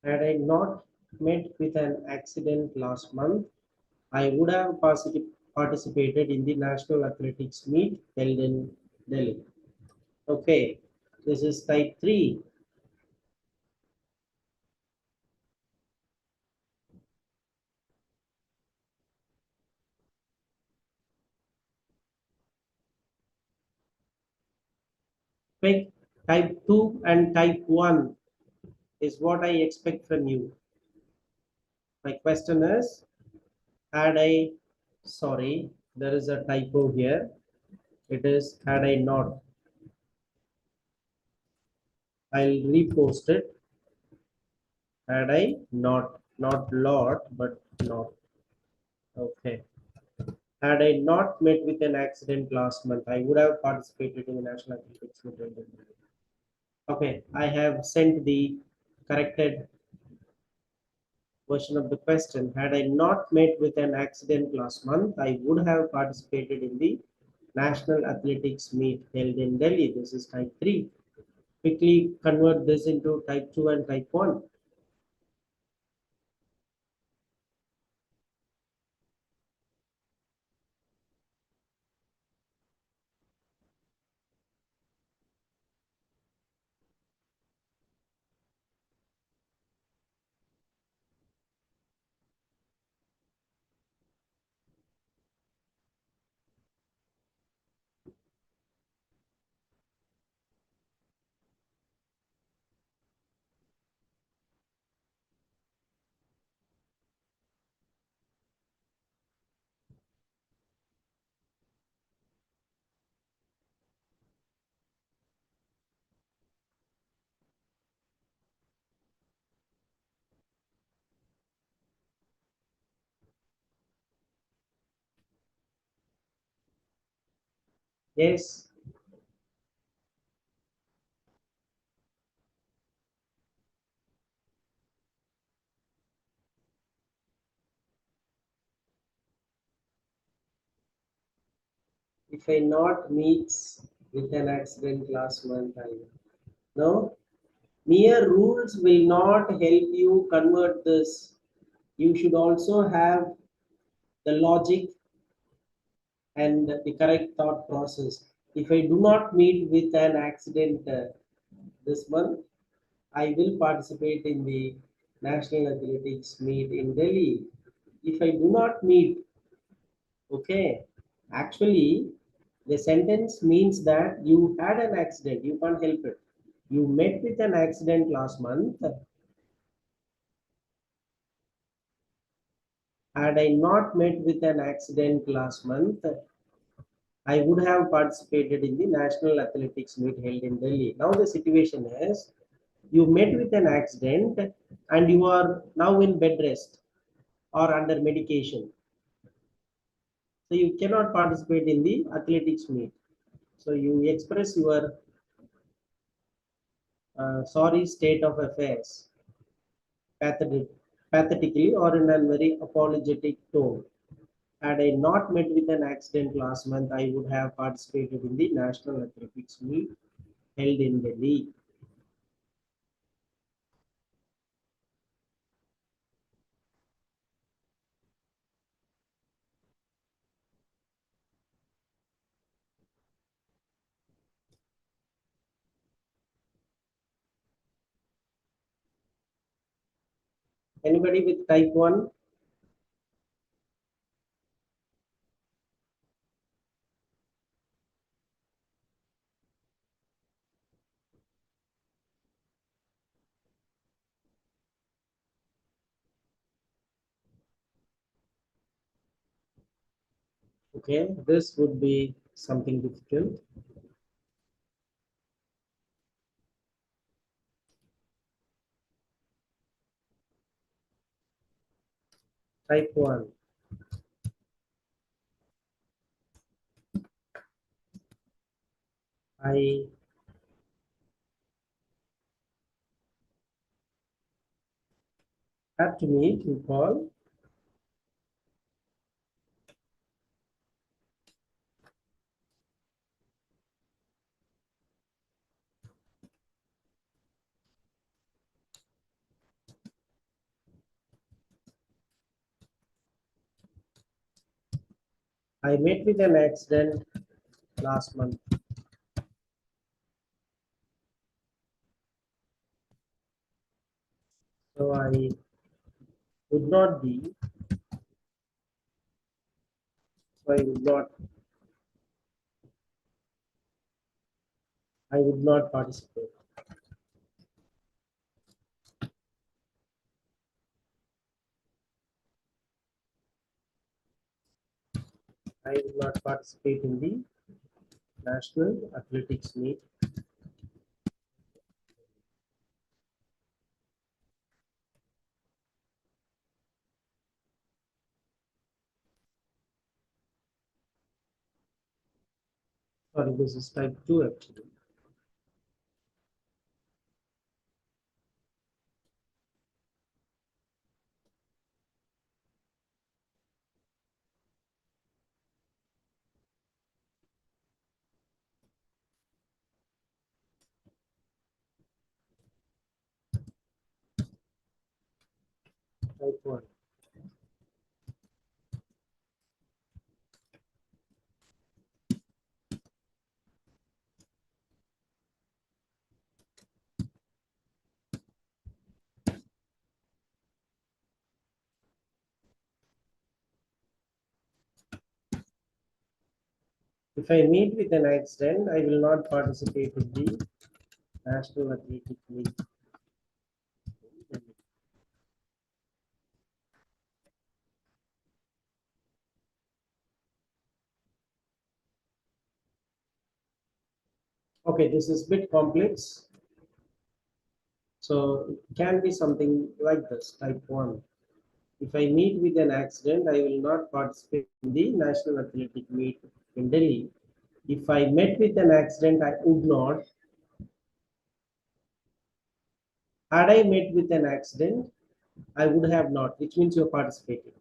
had I not met with an accident last month, I would have participated in the national athletics meet held in Delhi. Okay, this is type 3. Quick, type 2 and type 1 is what I expect from you. My question is, had I, sorry, there is a typo here. It is had I not. I'll repost it. Had I not lot, but not. Okay. Had I not met with an accident last month, I would have participated in the national athletics meet. Okay, I have sent the corrected version of the question. Had I not met with an accident last month, I would have participated in the National Athletics Meet held in Delhi. This is type 3. Quickly convert this into type 2 and type 1. Yes. If I not meets with an accident last month, I will. No, mere rules will not help you convert this. You should also have the logic and the correct thought process. If I do not meet with an accident this month, I will participate in the National Athletics Meet in Delhi. If I do not meet, okay, actually, the sentence means that you had an accident, you can't help it. You met with an accident last month. Had I not met with an accident last month, I would have participated in the National Athletics Meet held in Delhi. Now the situation is you met with an accident and you are now in bed rest or under medication. So you cannot participate in the athletics meet. So you express your sorry state of affairs pathetic, pathetically or in a very apologetic tone. Had I not met with an accident last month, I would have participated in the National Athletics Meet held in Delhi. Anybody with type 1? Okay, this would be something difficult. Type 1. I have to meet, you call. I met with an accident last month. So I would not be, so I would not participate. I would not participate in the National Athletics Meet. Sorry, this is type 2 actually. Type 1. If I meet with an accident, I will not participate in the National Athletic Meet. Okay, this is a bit complex. So it can be something like this, type 1. If I meet with an accident, I will not participate in the National Athletic Meet in Delhi. If I met with an accident, I would not. Had I met with an accident, I would have not, which means you're participating.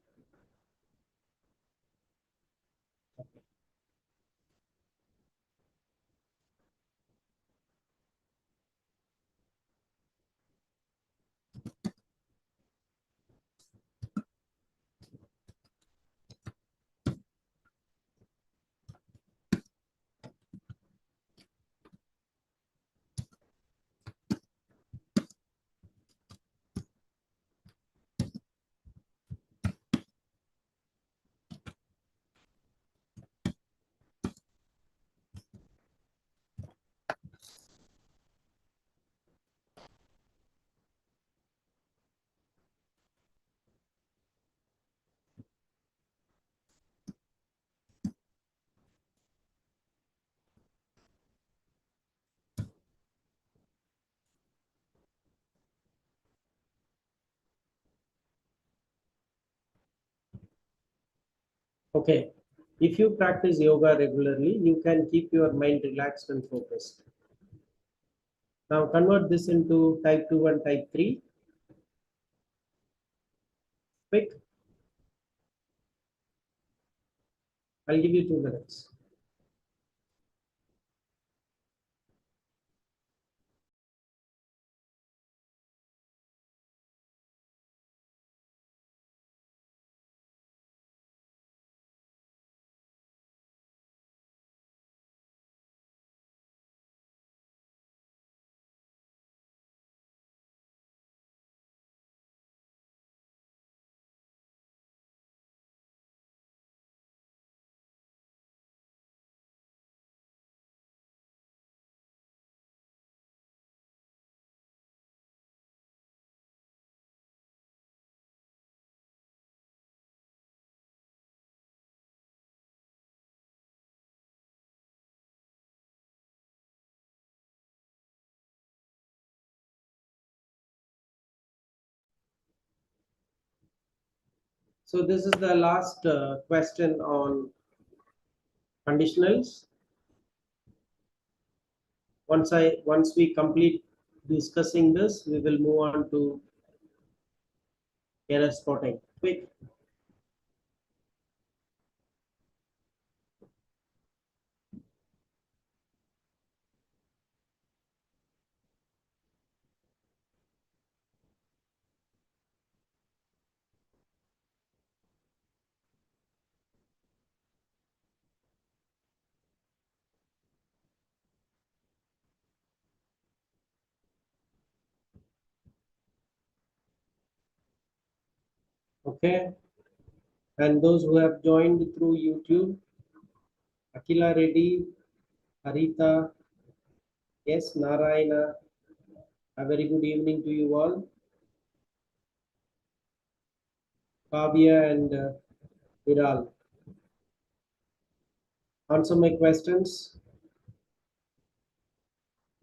Okay, if you practice yoga regularly, you can keep your mind relaxed and focused. Now convert this into type 2 and type 3. Quick. I'll give you 2 minutes. So this is the last question on conditionals. Once we complete discussing this, we will move on to error spotting. Quick. Okay. And those who have joined through YouTube, Akila Reddy, Harita, yes, Narayana, a very good evening to you all. Kavya and Viral. Answer my questions.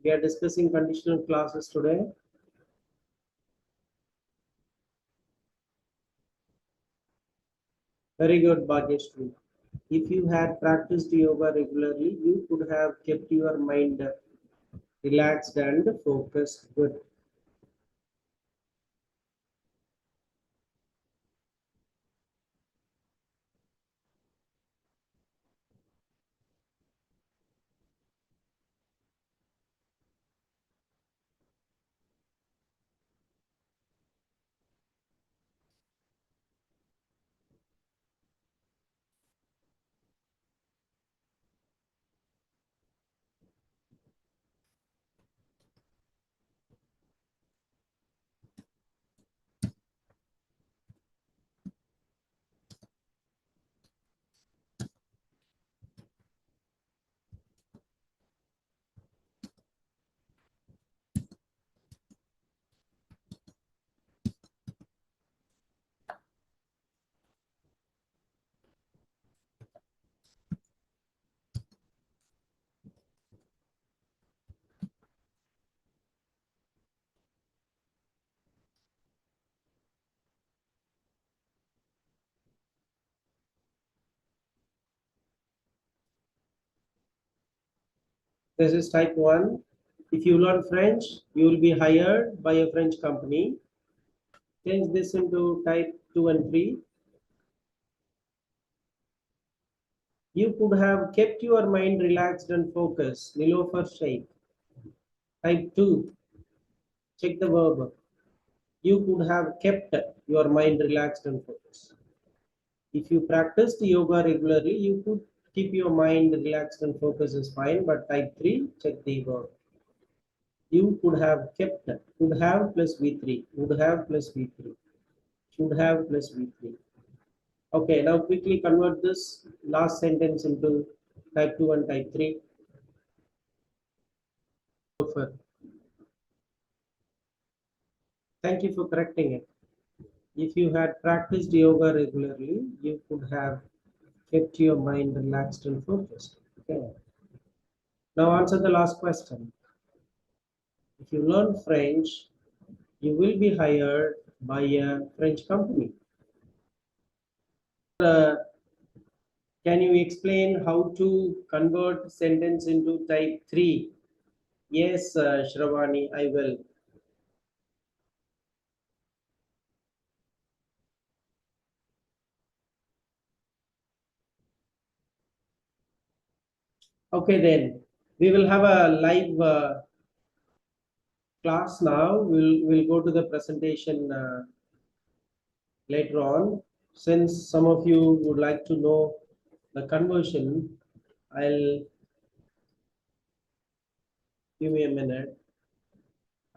We are discussing conditional classes today. Very good, Bhagyashree. If you had practiced yoga regularly, you could have kept your mind relaxed and focused. Good. This is type 1. If you learn French, you will be hired by a French company. Change this into type 2 and 3. You could have kept your mind relaxed and focused. Nilofer Sheikh. Type 2. Check the verb. You could have kept your mind relaxed and focused. If you practiced yoga regularly, you could keep your mind relaxed and focused is fine. But type 3, check the verb. You could have kept. Could have plus V3. Would have plus V3. Should have plus V3. Okay, now quickly convert this last sentence into type 2 and type 3. Thank you for correcting it. If you had practiced yoga regularly, you could have kept your mind relaxed and focused. Okay. Now answer the last question. If you learn French, you will be hired by a French company. Can you explain how to convert sentence into type 3? Yes, Shravani, I will. Okay, then we will have a live class now. We'll go to the presentation later on. Since some of you would like to know the conversion, I'll give me a minute.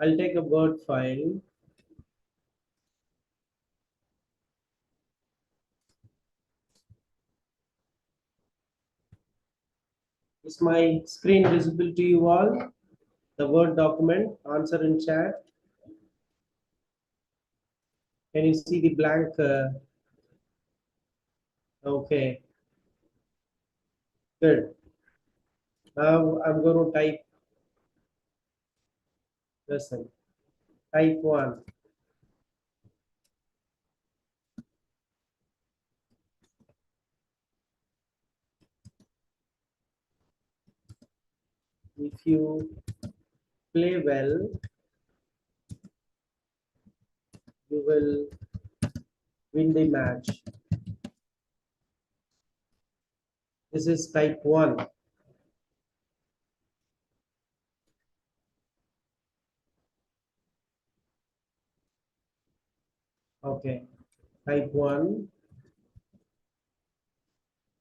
I'll take a Word file. Is my screen visible to you all? The Word document, answer in chat. Can you see the blank? Okay. Good. Now I'm going to type, listen, type 1. If you play well, you will win the match. This is type 1. Okay. Type 1.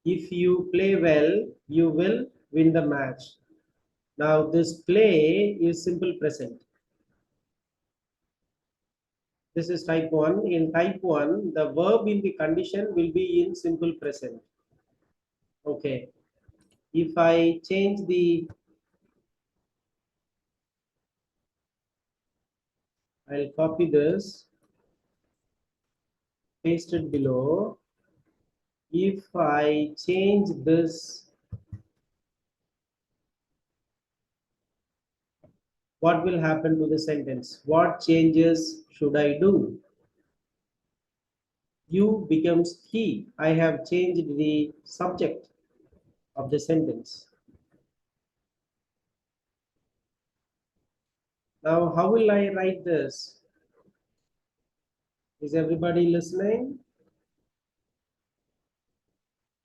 If you play well, you will win the match. Now this play is simple present. This is type 1. In type 1, the verb in the condition will be in simple present. Okay. If I change the, I'll copy this, paste it below. If I change this, what will happen to the sentence? What changes should I do? You becomes he. I have changed the subject of the sentence. Now, how will I write this? Is everybody listening?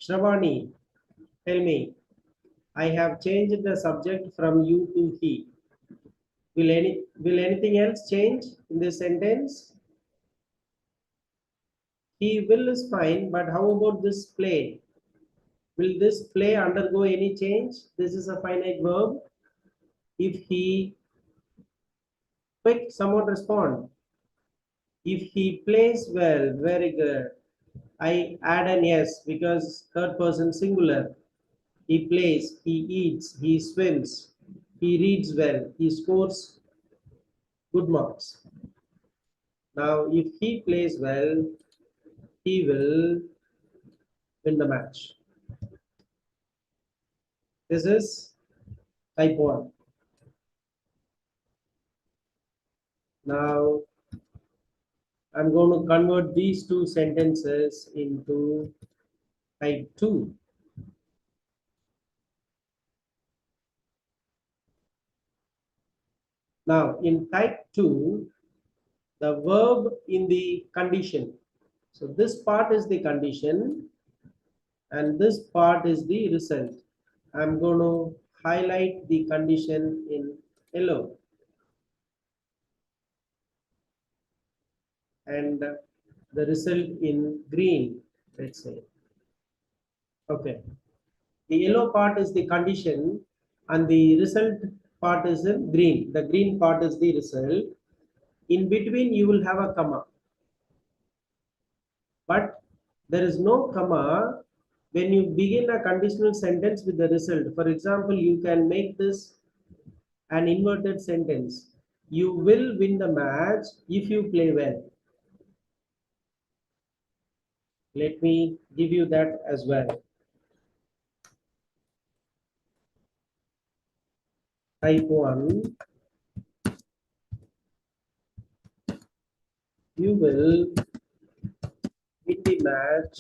Shravani, tell me. I have changed the subject from you to he. Will anything else change in this sentence? He will is fine, but how about this play? Will this play undergo any change? This is a finite verb. If he, quick, someone respond. If he plays well, very good. I add an yes because third person singular. He plays, he eats, he swims, he reads well, he scores good marks. Now, if he plays well, he will win the match. This is type 1. Now, I'm going to convert these two sentences into type 2. Now in type 2, the verb in the condition. So this part is the condition and this part is the result. I'm going to highlight the condition in yellow and the result in green, let's say. Okay. The yellow part is the condition and the result part is in green. The green part is the result. In between you will have a comma. But there is no comma when you begin a conditional sentence with the result. For example, you can make this an inverted sentence. You will win the match if you play well. Let me give you that as well. Type 1. You will win the match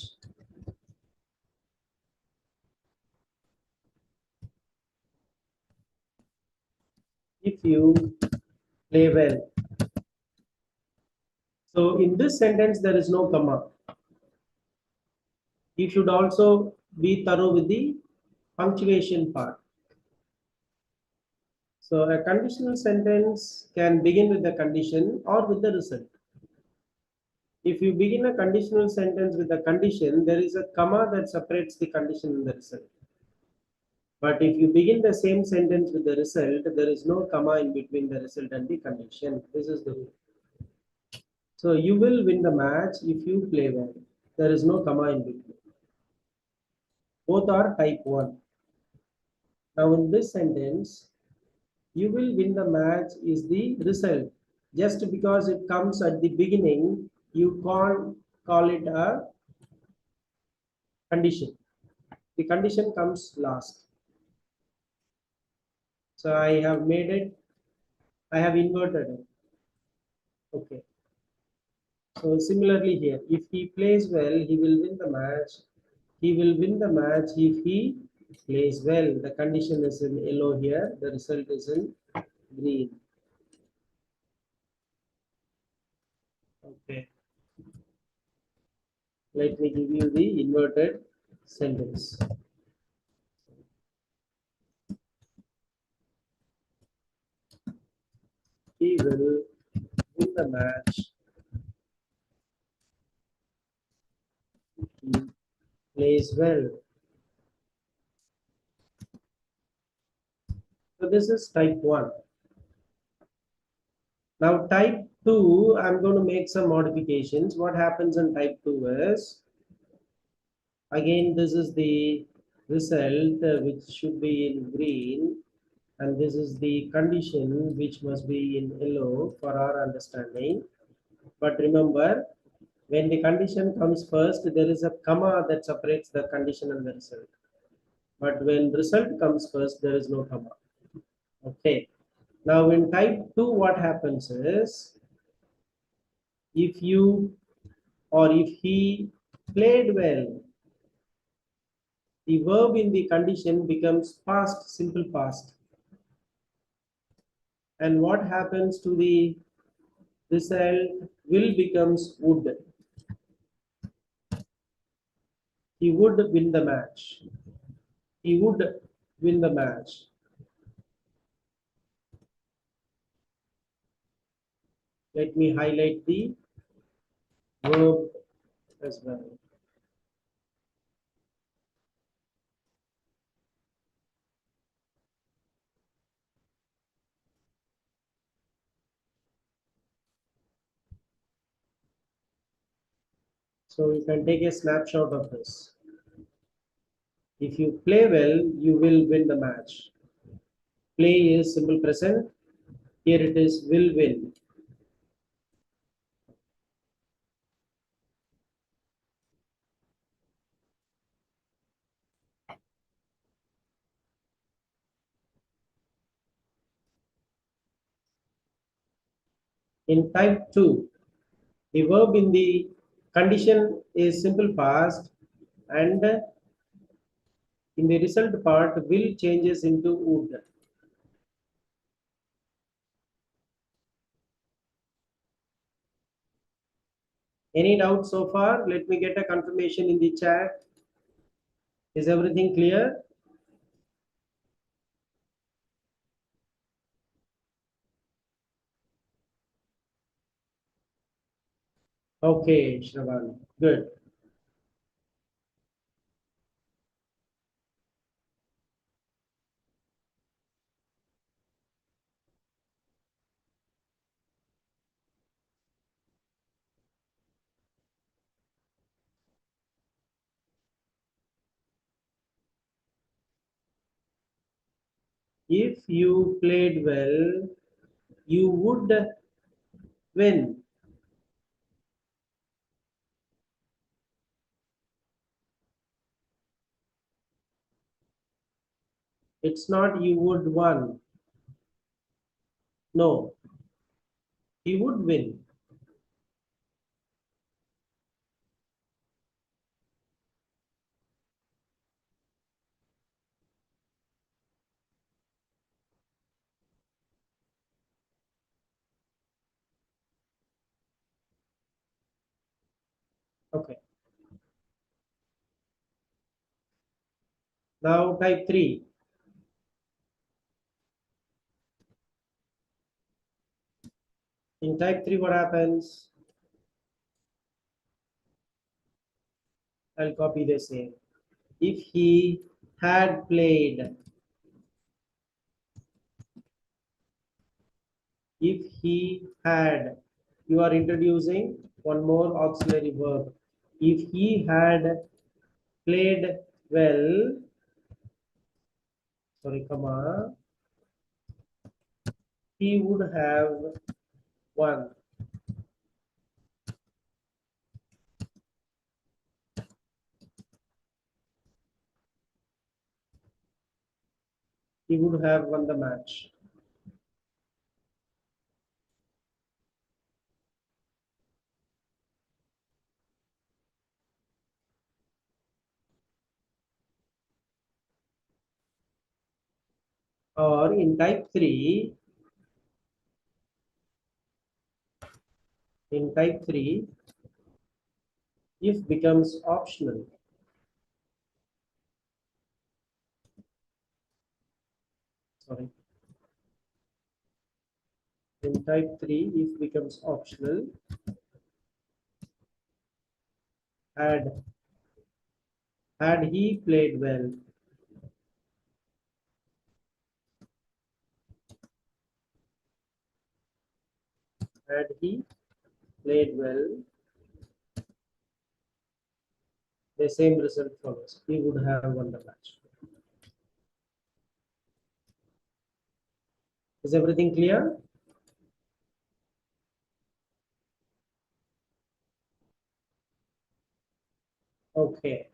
if you play well. So in this sentence, there is no comma. You should also be thorough with the punctuation part. So a conditional sentence can begin with the condition or with the result. If you begin a conditional sentence with a condition, there is a comma that separates the condition and the result. But if you begin the same sentence with the result, there is no comma in between the result and the condition. This is the rule. So you will win the match if you play well. There is no comma in between. Both are type 1. Now in this sentence, you will win the match is the result. Just because it comes at the beginning, you can't call it a condition. The condition comes last. So I have made it, I have inverted it. Okay. So similarly here, if he plays well, he will win the match. He will win the match if he plays well. The condition is in yellow here. The result is in green. Okay. Let me give you the inverted sentence. He will win the match if he plays well. So this is type 1. Now type 2, I'm going to make some modifications. What happens in type 2 is, again, this is the result which should be in green, and this is the condition which must be in yellow for our understanding. But remember, when the condition comes first, there is a comma that separates the condition and the result. But when result comes first, there is no comma. Okay. Now in type 2, what happens is, if you or if he played well, the verb in the condition becomes past, simple past. And what happens to the result will becomes would. He would win the match. He would win the match. Let me highlight the verb as well. So you can take a snapshot of this. If you play well, you will win the match. Play is simple present. Here it is will win. In type 2, the verb in the condition is simple past, and in the result part will changes into would. Any doubts so far? Let me get a confirmation in the chat. Is everything clear? Okay, Shravan, good. If you played well, you would win. It's not you would won. No, he would win. Okay. Now type 3. In type 3, what happens? I'll copy the same. If he had played, if he had, you are introducing one more auxiliary verb. If he had played well, sorry, comma, he would have won. He would have won the match. Or in type 3, if becomes optional. Sorry. In type 3, if becomes optional, had he played well, had he played well, the same result follows. He would have won the match. Is everything clear? Okay.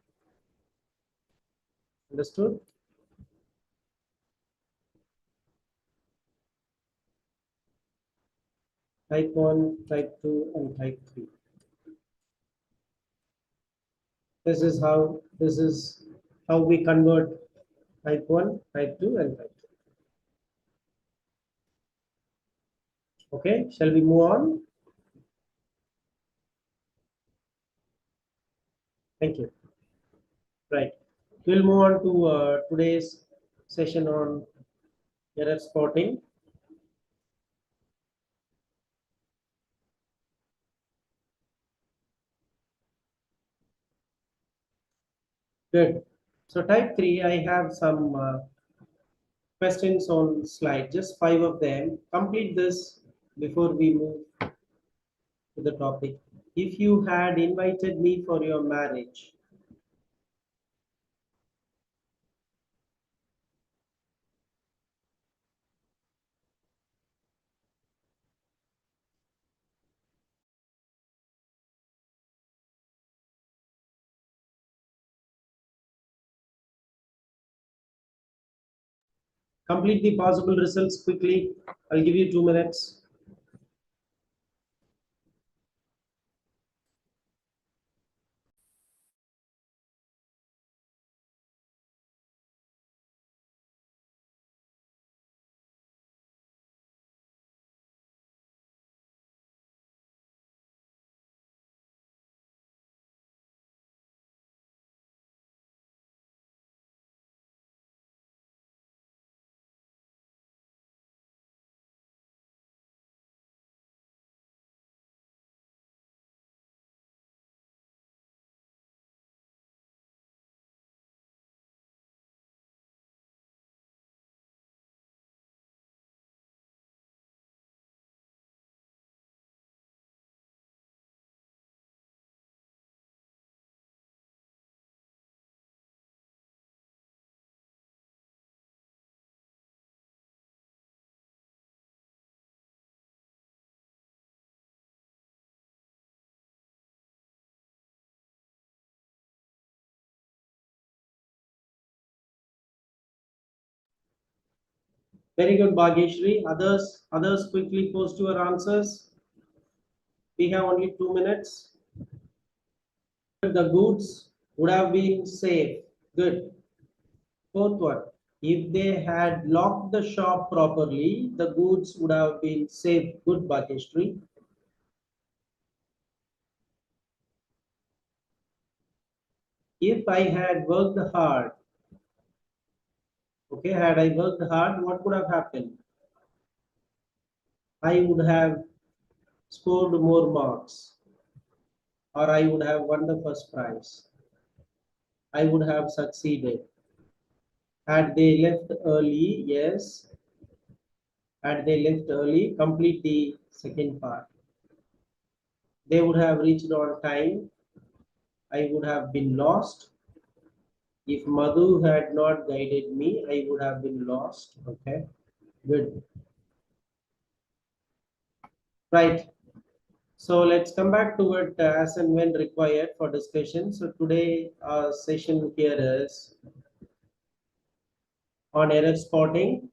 Understood? Type 1, type 2, and type 3. This is how we convert type 1, type 2, and type 3. Okay, shall we move on? Thank you. Right. We'll move on to today's session on error spotting. Good. So type 3, I have some questions on slide, just 5 of them. Complete this before we move to the topic. If you had invited me for your marriage, complete the possible results quickly. I'll give you 2 minutes. Very good, Bhagyeshri. Others quickly post your answers. We have only 2 minutes. The goods would have been safe. Good. Fourth one. If they had locked the shop properly, the goods would have been safe. Good, Bhagyeshri. If I had worked hard, okay, had I worked hard, what would have happened? I would have scored more marks, or I would have won the first prize. I would have succeeded. Had they left early, yes. Had they left early, complete the second part. They would have reached on time. I would have been lost. If Madhu had not guided me, I would have been lost. Okay, good. Right. So let's come back to it as and when required for discussion. So today our session here is on error spotting.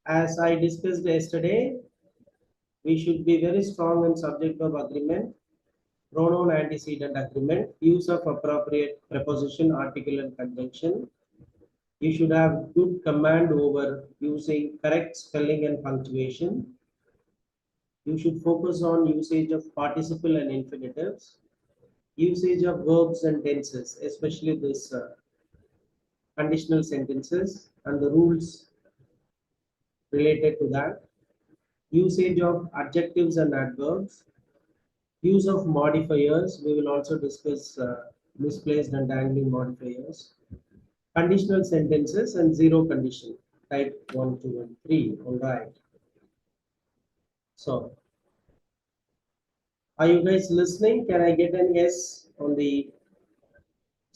As I discussed yesterday, we should be very strong in subject verb agreement, pronoun antecedent agreement, use of appropriate preposition, article and conjunction. You should have good command over using correct spelling and punctuation. You should focus on usage of participle and infinitives, usage of verbs and tenses, especially this conditional sentences and the rules related to that, usage of adjectives and adverbs, use of modifiers. We will also discuss misplaced and dangling modifiers, conditional sentences and zero condition, type 1, 2 and 3. All right. So are you guys listening? Can I get an yes on the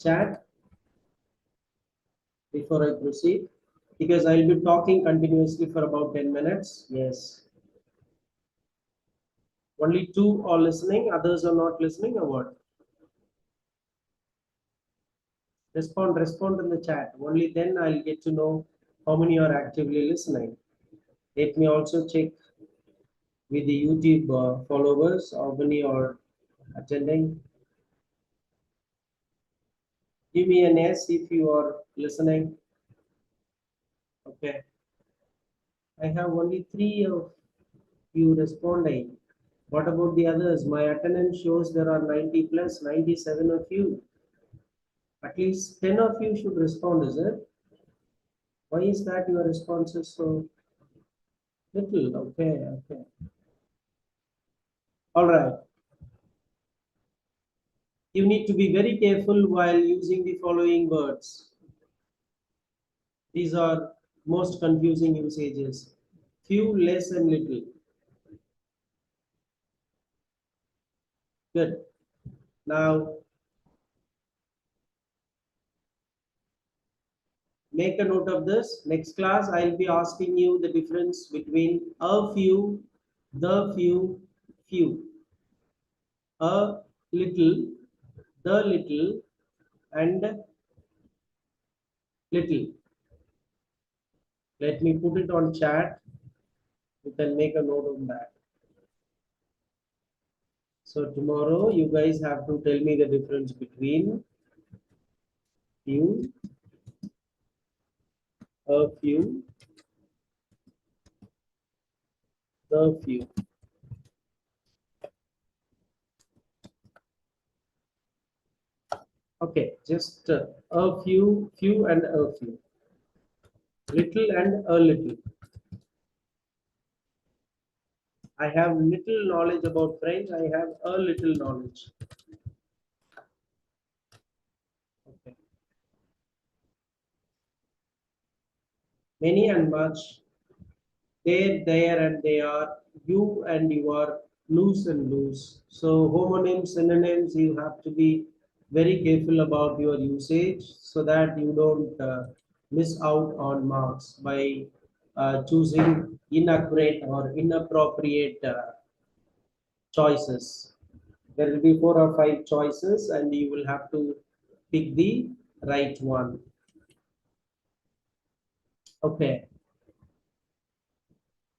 chat before I proceed? Because I'll be talking continuously for about 10 minutes. Yes. Only 2 are listening, others are not listening, or what? Respond in the chat. Only then I'll get to know how many are actively listening. Let me also check with the YouTube followers how many are attending. Give me an yes if you are listening. Okay. I have only 3 of you responding. What about the others? My attendance shows there are 90 plus 97 of you. At least 10 of you should respond, is it? Why is that your response is so little? Okay. All right. You need to be very careful while using the following words. These are most confusing usages. Few, less and little. Good. Now, make a note of this. Next class, I'll be asking you the difference between a few, the few, few. A little, the little, and little. Let me put it on chat. You can make a note of that. So tomorrow you guys have to tell me the difference between few, a few, the few. Okay, just a few, few and a few. Little and a little. I have little knowledge about French. I have a little knowledge. Okay. Many and much. There, and they are. You and you are. Loose and loose. So homonyms, synonyms, you have to be very careful about your usage so that you don't miss out on marks by choosing inaccurate or inappropriate choices. There will be 4 or 5 choices and you will have to pick the right one. Okay.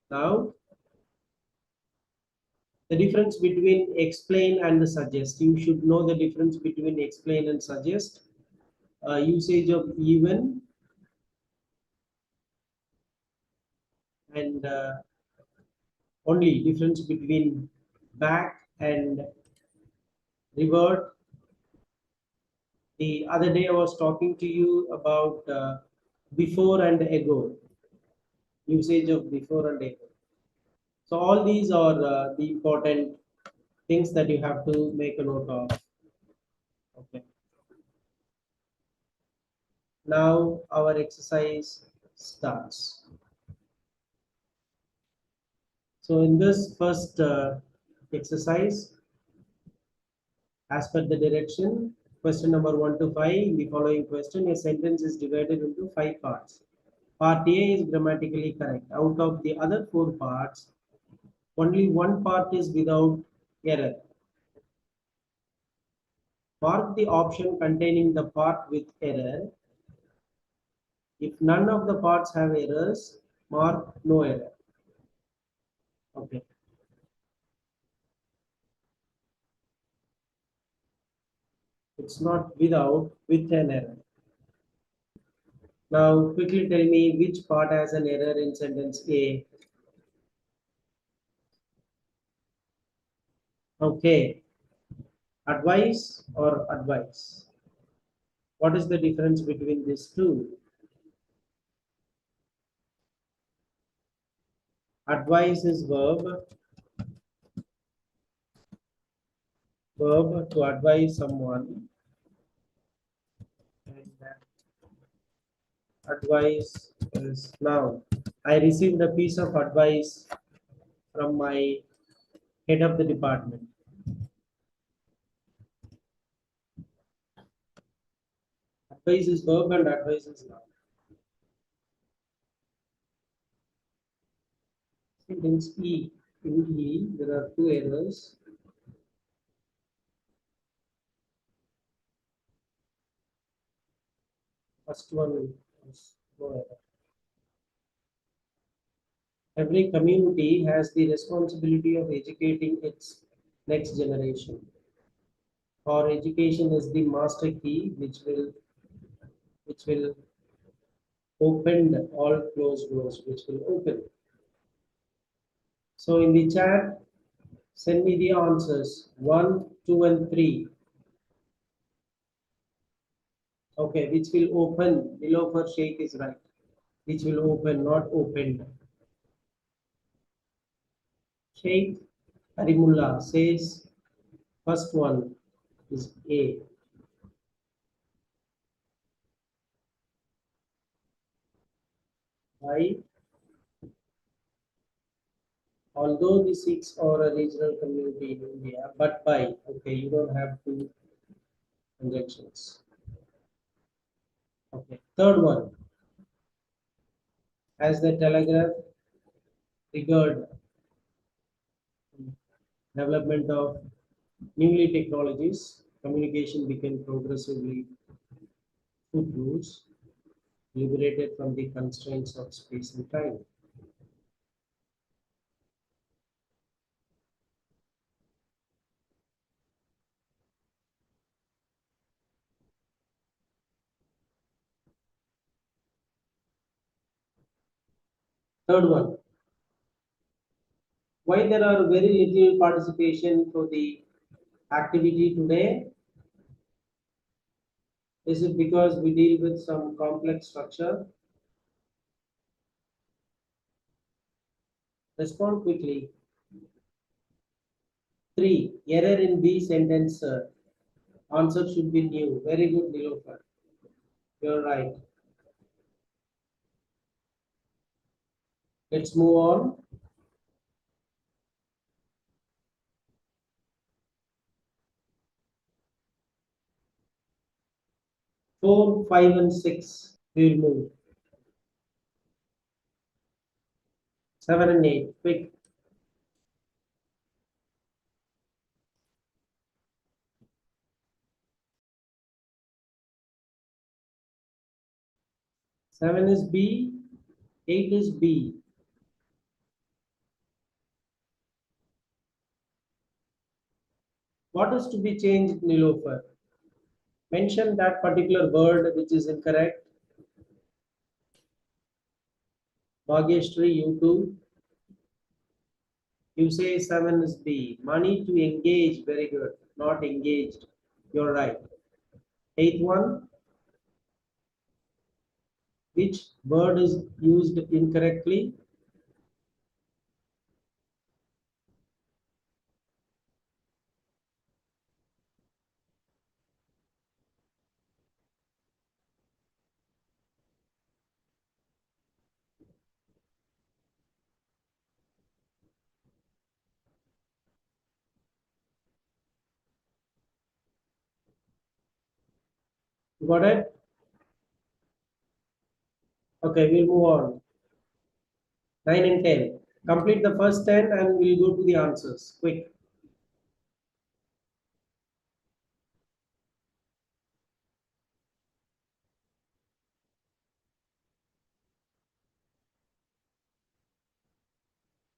Now, the difference between explain and suggest. You should know the difference between explain and suggest. Usage of even and only difference between back and revert. The other day I was talking to you about before and ago, usage of before and ago. So all these are the important things that you have to make a note of. Okay. Now our exercise starts. So in this first exercise, as per the direction, question number 1 to 5, in the following question, a sentence is divided into 5 parts. Part A is grammatically correct. Out of the other 4 parts, only one part is without error. Mark the option containing the part with error. If none of the parts have errors, mark no error. Okay. It's not without, with an error. Now quickly tell me which part has an error in sentence A. Okay. Advice or advice? What is the difference between these two? Advice is verb to advise someone, and advice is noun. I received a piece of advice from my head of the department. Advice is verb and advice is noun. Sentence E. In E, there are 2 errors. First one is no error. Every community has the responsibility of educating its next generation. Or education is the master key which will open all closed doors, which will open. So in the chat, send me the answers 1, 2, and 3. Okay, which will open below for shake is right. Which will open, not opened. Sheikh Karimullah says first one is A. Why? Although the Sikhs are a regional community in India, but by, okay, you don't have two conjunctions. Okay, third one, as the telegraph triggered development of newly technologies, communication became progressively footloose, liberated from the constraints of space and time. Third one, why there are very little participation for the activity today? Is it because we deal with some complex structure? Respond quickly. 3. Error in B sentence, sir. Answer should be new. Very good, Nilofer. You're right. Let's move on. Four, 5, and 6. We'll move. 7 and 8. Quick. Seven is B. 8 is B. What is to be changed, Nilofer? Mention that particular word which is incorrect. Bhagyashree, you too. You say 7 is B. Money to engage, very good. Not engaged. You're right. Eighth one. Which word is used incorrectly? Got it? Okay, we'll move on. 9 and 10. Complete the first 10 and we'll go to the answers. Quick.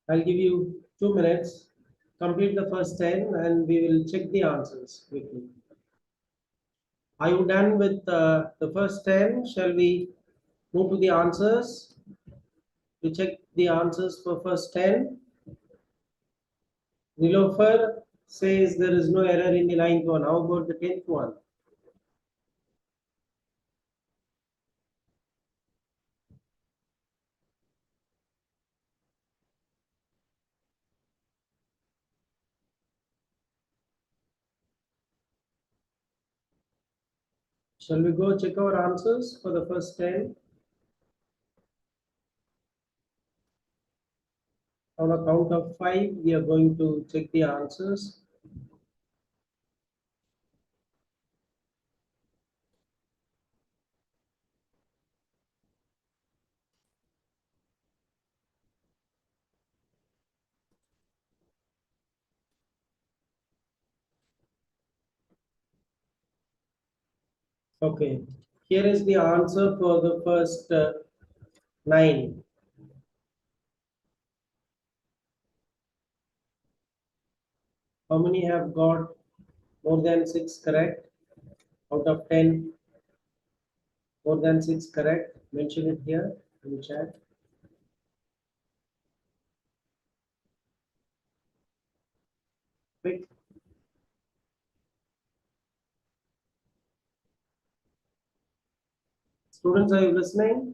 I'll give you 2 minutes. Complete the first 10 and we will check the answers quickly. Are you done with the first 10? Shall we move to the answers? To check the answers for first 10. Nilofer says there is no error in the ninth one. How about the 10th one? Shall we go check our answers for the first 10? On a count of 5, we are going to check the answers. Okay, here is the answer for the first 9. How many have got more than 6 correct? Out of 10, more than 6 correct? Mention it here in the chat. Quick. Students, are you listening?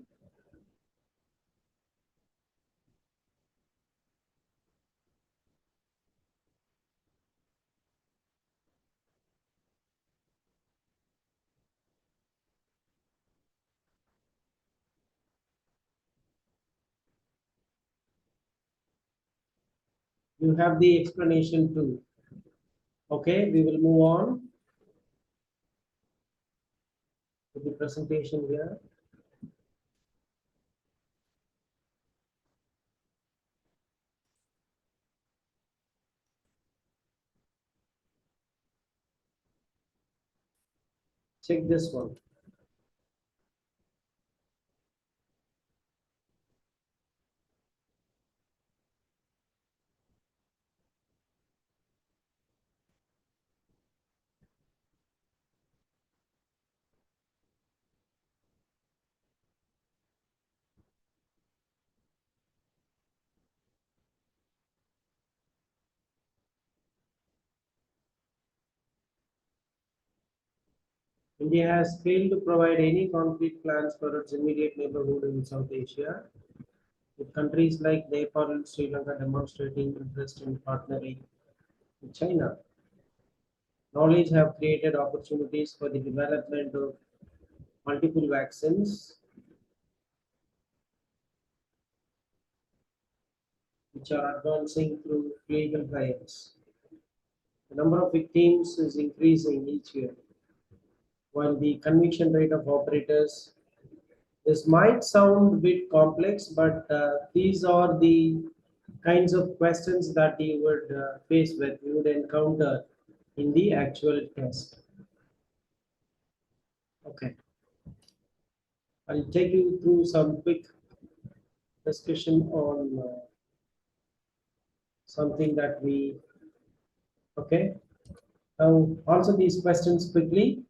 You have the explanation too. Okay, we will move on to the presentation here. Check this one. India has failed to provide any concrete plans for its immediate neighborhood in South Asia, with countries like Nepal and Sri Lanka demonstrating interest in partnering with China. Knowledge have created opportunities for the development of multiple vaccines, which are advancing through clinical trials. The number of victims is increasing each year, while the conviction rate of operators. This might sound a bit complex, but these are the kinds of questions that you would you would encounter in the actual test. Okay, I'll take you through some quick discussion on something that we, okay. Now answer these questions quickly.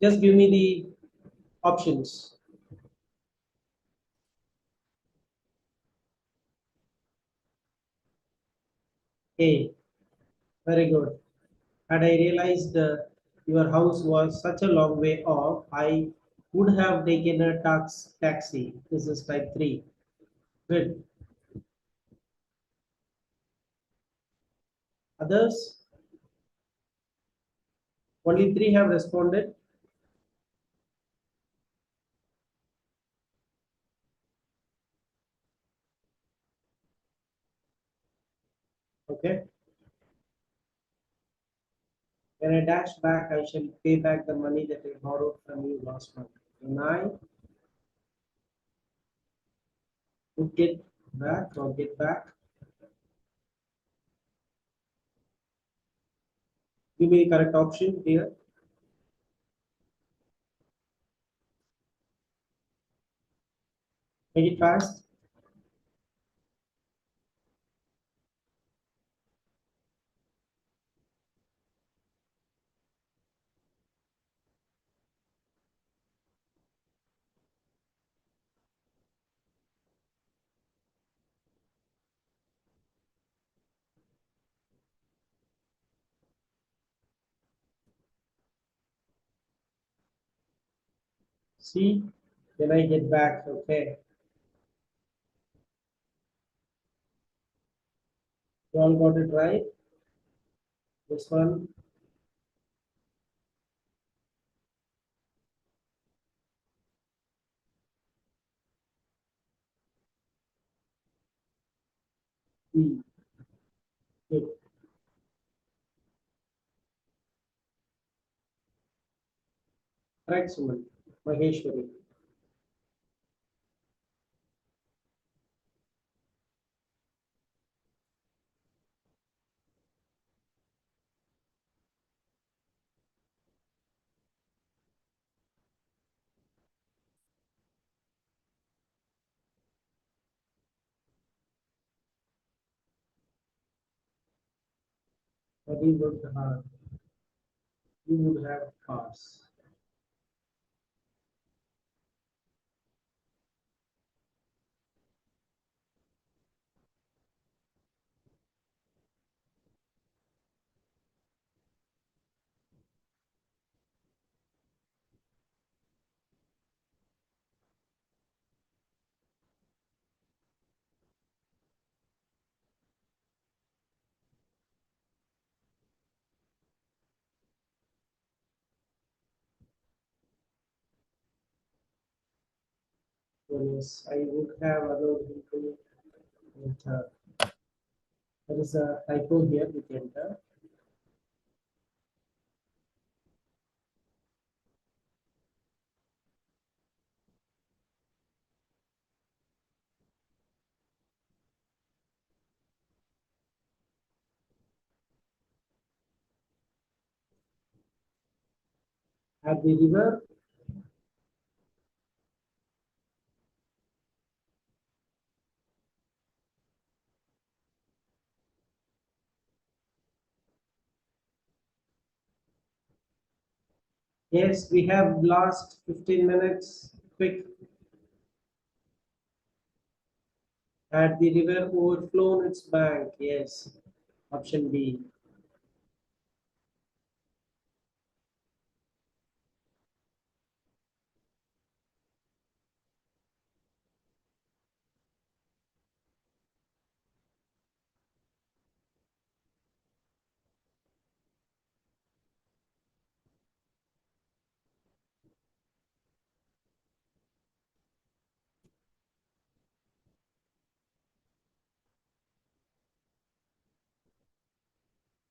Just give me the options. A. Very good. Had I realized your house was such a long way off, I would have taken a taxi. This is type 3. Good. Others? Only 3 have responded. Okay. When I dash back, I shall pay back the money that I borrowed from you last month. When I would get back or get back, give me the correct option here. Make it fast. See, then I get back. Okay. You all got it right. This one. B. Good. Correct, Suman. Maheshwari. But you would have cars. Yes, I would have allowed him to enter. There is a typo here with enter. At the river, yes, we have last 15 minutes. Quick. Had the river overflown its bank? Yes. Option B.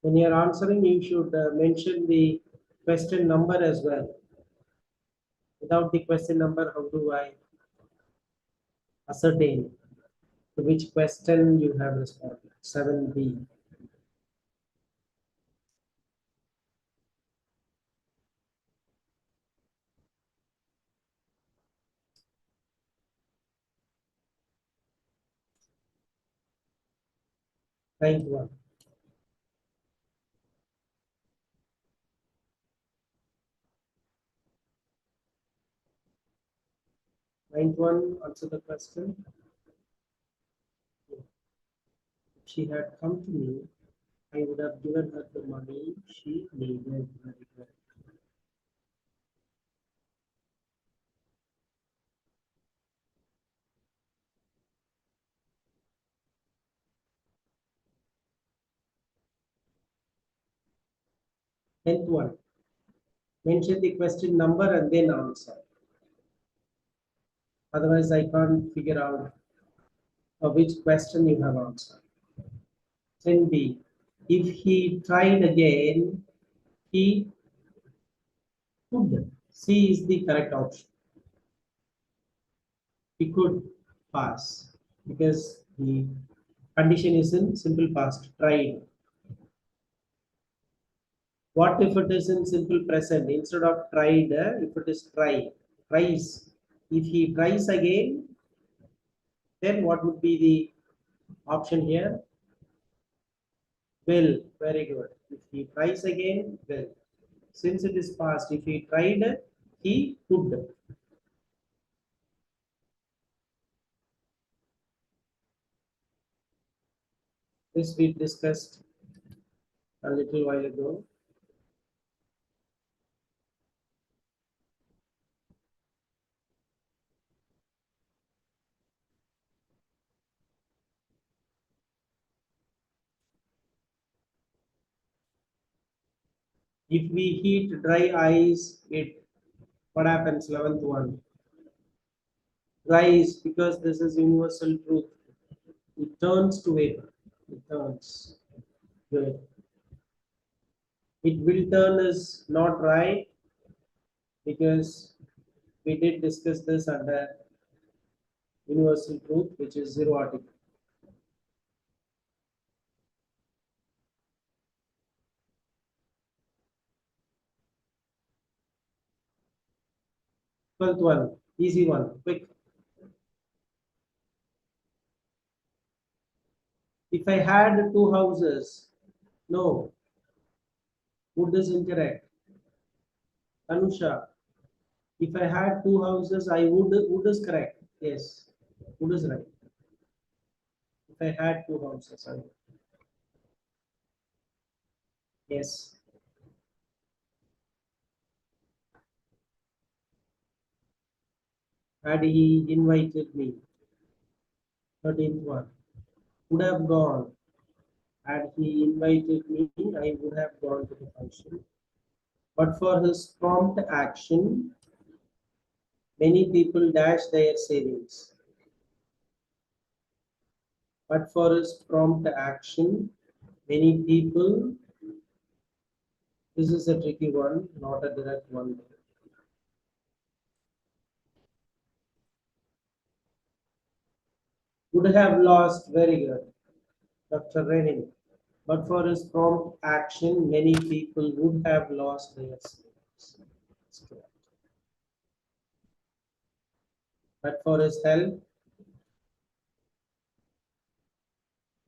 When you're answering, you should mention the question number as well. Without the question number, how do I ascertain to which question you have responded? 7B. Ninth one. Ninth one, answer the question. If she had come to me, I would have given her the money she needed. Very good. Tenth one. Mention the question number and then answer. Otherwise, I can't figure out which question you have answered. 10B. If he tried again, he could. C is the correct option. He could pass because the condition is in simple past, tried. What if it is in simple present? Instead of tried, if it is tries. If he tries again, then what would be the option here? Will. Very good. If he tries again, will. Since it is past, if he tried, he could. This we discussed a little while ago. If we heat dry ice, it what happens? 11th one. Dries because this is universal truth. It turns to vapor. It turns. Good. It will turn is not right because we did discuss this under universal truth, which is zero article. Twelfth one, easy one, quick. If I had two houses, no. Wood is incorrect. Anusha, if I had two houses, I would. Wood is correct. Yes, wood is right. If I had two houses, I would. Yes. Had he invited me, 13th one, would have gone. Had he invited me, I would have gone to the function. But for his prompt action, many people dash their savings. But for his prompt action, many people, this is a tricky one, not a direct one. Would have lost, very good, Dr. Renin. But for his prompt action, many people would have lost their savings. That's correct. But for his help,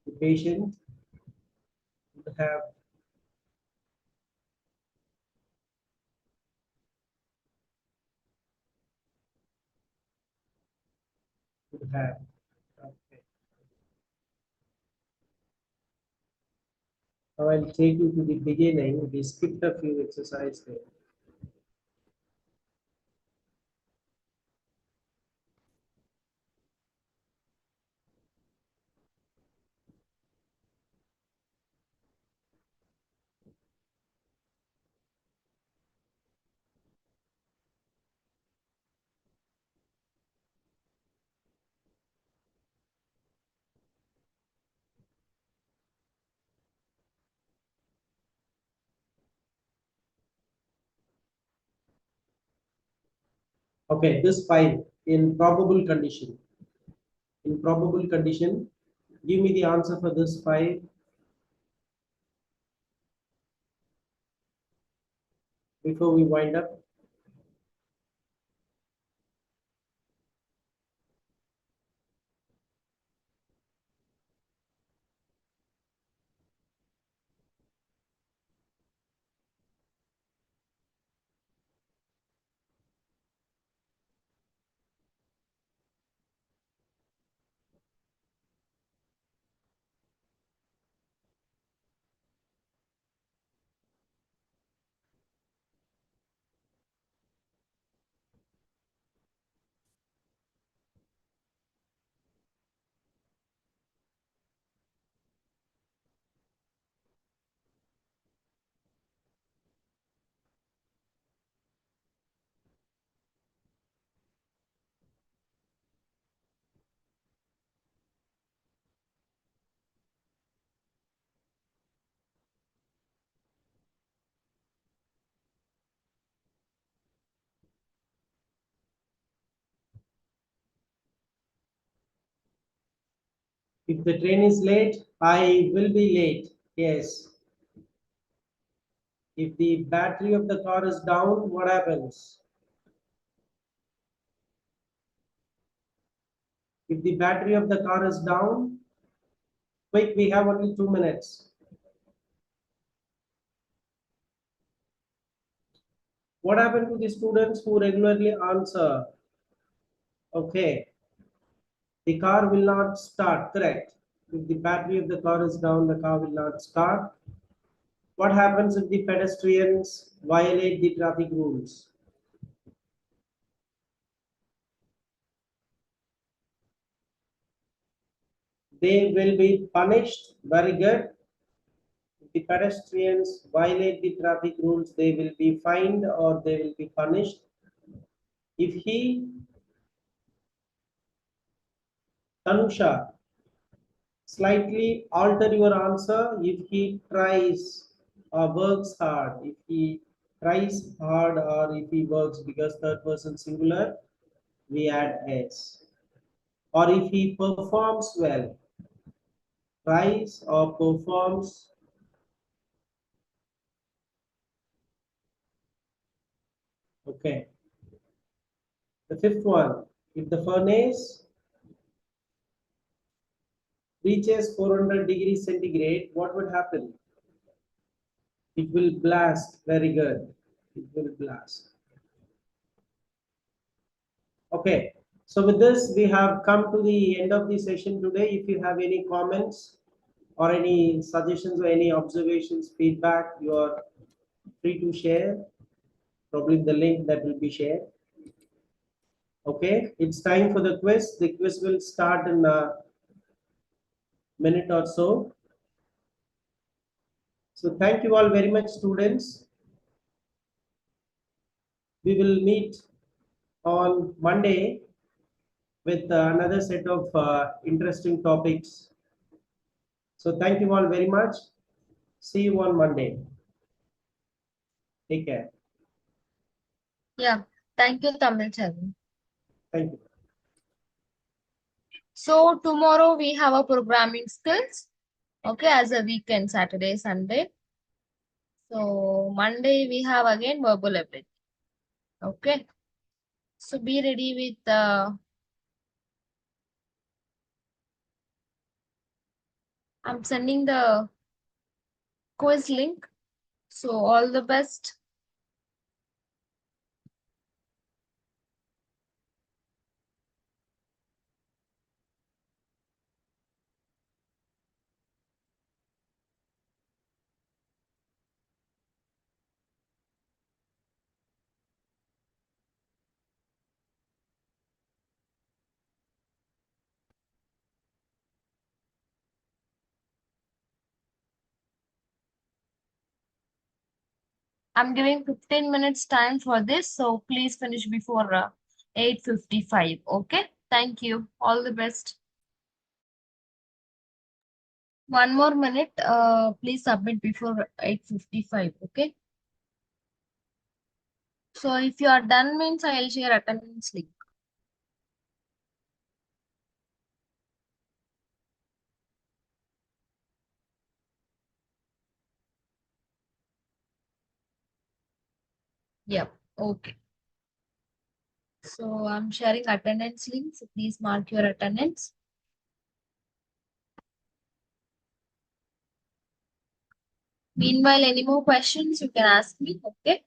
the patient would have would have. Okay. Now I'll take you to the beginning. We skipped a few exercises there. Okay, this 5 in probable condition. In probable condition, give me the answer for this 5 before we wind up. If the train is late, I will be late. Yes. If the battery of the car is down, what happens? If the battery of the car is down, quick, we have only 2 minutes. What happened to the students who regularly answer? Okay, the car will not start, correct? If the battery of the car is down, the car will not start. What happens if the pedestrians violate the traffic rules? They will be punished. Very good. If the pedestrians violate the traffic rules, they will be fined or they will be punished. If he, Tanusha, slightly alter your answer, if he tries or works hard, if he tries hard or if he works, because third person singular, we add s. Or if he performs well, tries or performs. Okay. The fifth one, if the furnace reaches 400 degrees centigrade, what would happen? It will blast. Very good. It will blast. Okay. So with this, we have come to the end of the session today. If you have any comments or any suggestions or any observations, feedback, you are free to share. Probably the link that will be shared. Okay. It's time for the quiz. The quiz will start in a minute or so. So thank you all very much, students. We will meet on Monday with another set of interesting topics. So thank you all very much. See you on Monday. Take care. Yeah. Thank you, Tamil Chelvan. Thank you. So tomorrow we have a programming skills. Okay, as a weekend, Saturday, Sunday. So Monday we have again verbal ability. Okay. So be ready with I'm sending the quiz link. So all the best. I'm giving 15 minutes time for this, so please finish before 8:55. Okay, thank you. All the best. 1 more minute. Please submit before 8:55. Okay. So if you are done, means I'll share attendance link. Yep. Okay. So I'm sharing attendance link. So please mark your attendance. Meanwhile, any more questions you can ask me. Okay.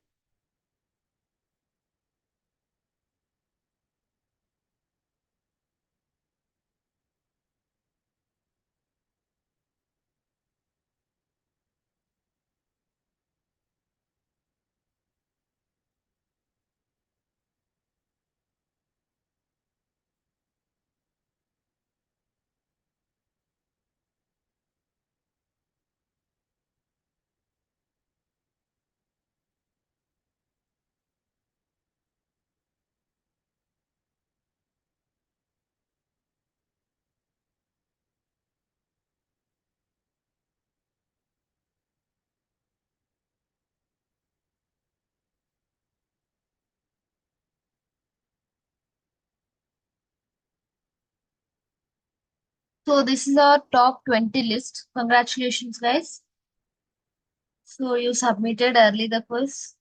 So this is our top 20 list. Congratulations, guys. So you submitted early the quiz.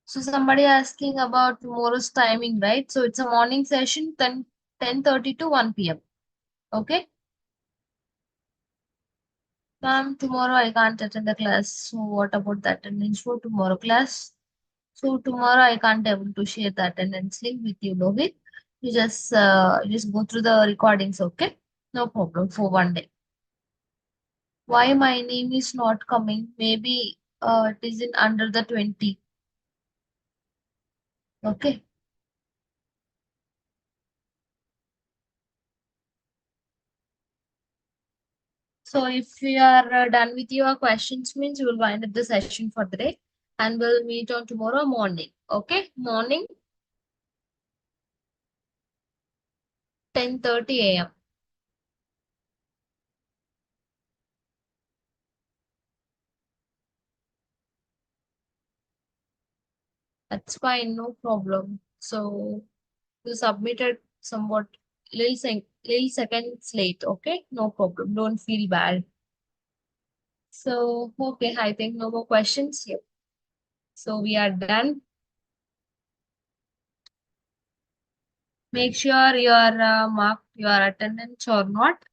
So somebody asking about tomorrow's timing, right? So it's a morning session, 10:30 to 1 p.m. Okay. Ma'am, tomorrow I can't attend the class. So what about the attendance for tomorrow class? So tomorrow I can't able to share the attendance link with you, Lohit. You just go through the recordings, okay? No problem for one day. Why my name is not coming? Maybe it is in under the 20. Okay. So if you are done with your questions, means you will wind up the session for the day, and we'll meet on tomorrow morning. Okay, morning 10:30 a.m. That's fine, no problem. So you submitted somewhat little seconds late. Okay, no problem. Don't feel bad. So okay, I think no more questions here. So we are done. Make sure you are marked your attendance or not.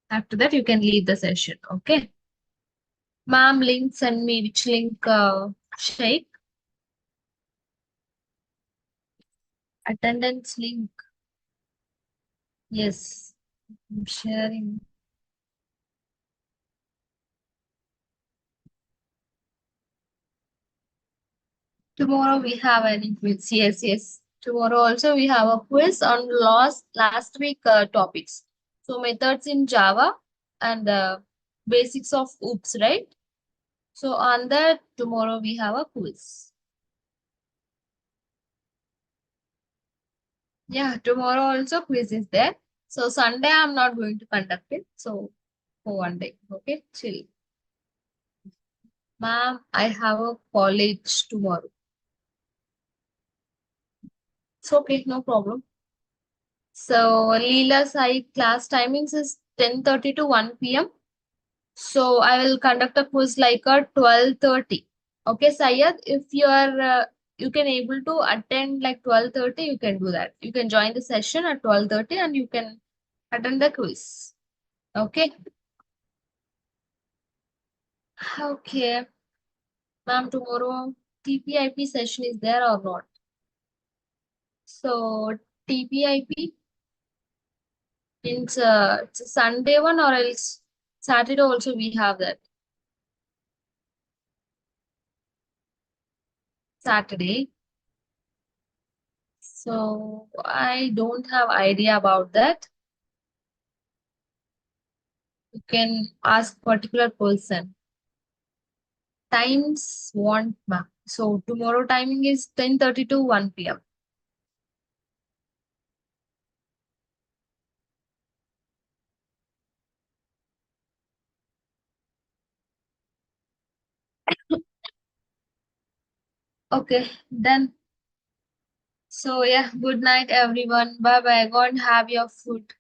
After that, you can leave the session. Okay. Ma'am, link send me which link, Sheikh? Attendance link. Yes, I'm sharing. Tomorrow we have an quiz. Yes, yes. Tomorrow also we have a quiz on last week topics. So methods in Java and basics of OOPS, right? So on that tomorrow we have a quiz. Yeah, tomorrow also quiz is there. So Sunday I'm not going to conduct it. So for one day, okay, chill. Ma'am, I have a college tomorrow. It's okay, no problem. So Leela's class timings is 10:30 to 1 p.m. So I will conduct a quiz like a 12:30. Okay, Sayed, if you are you can able to attend like 12:30, you can do that. You can join the session at 12:30 and you can attend the quiz. Okay. Okay. Ma'am, tomorrow TPIP session is there or not? So TPIP means it's a Sunday one or else Saturday also we have that. Saturday. So I don't have idea about that. You can ask particular person. Times want ma'am. So tomorrow timing is 10:30 to 1 p.m. Okay, done. So yeah, good night everyone. Bye bye. Go and have your food.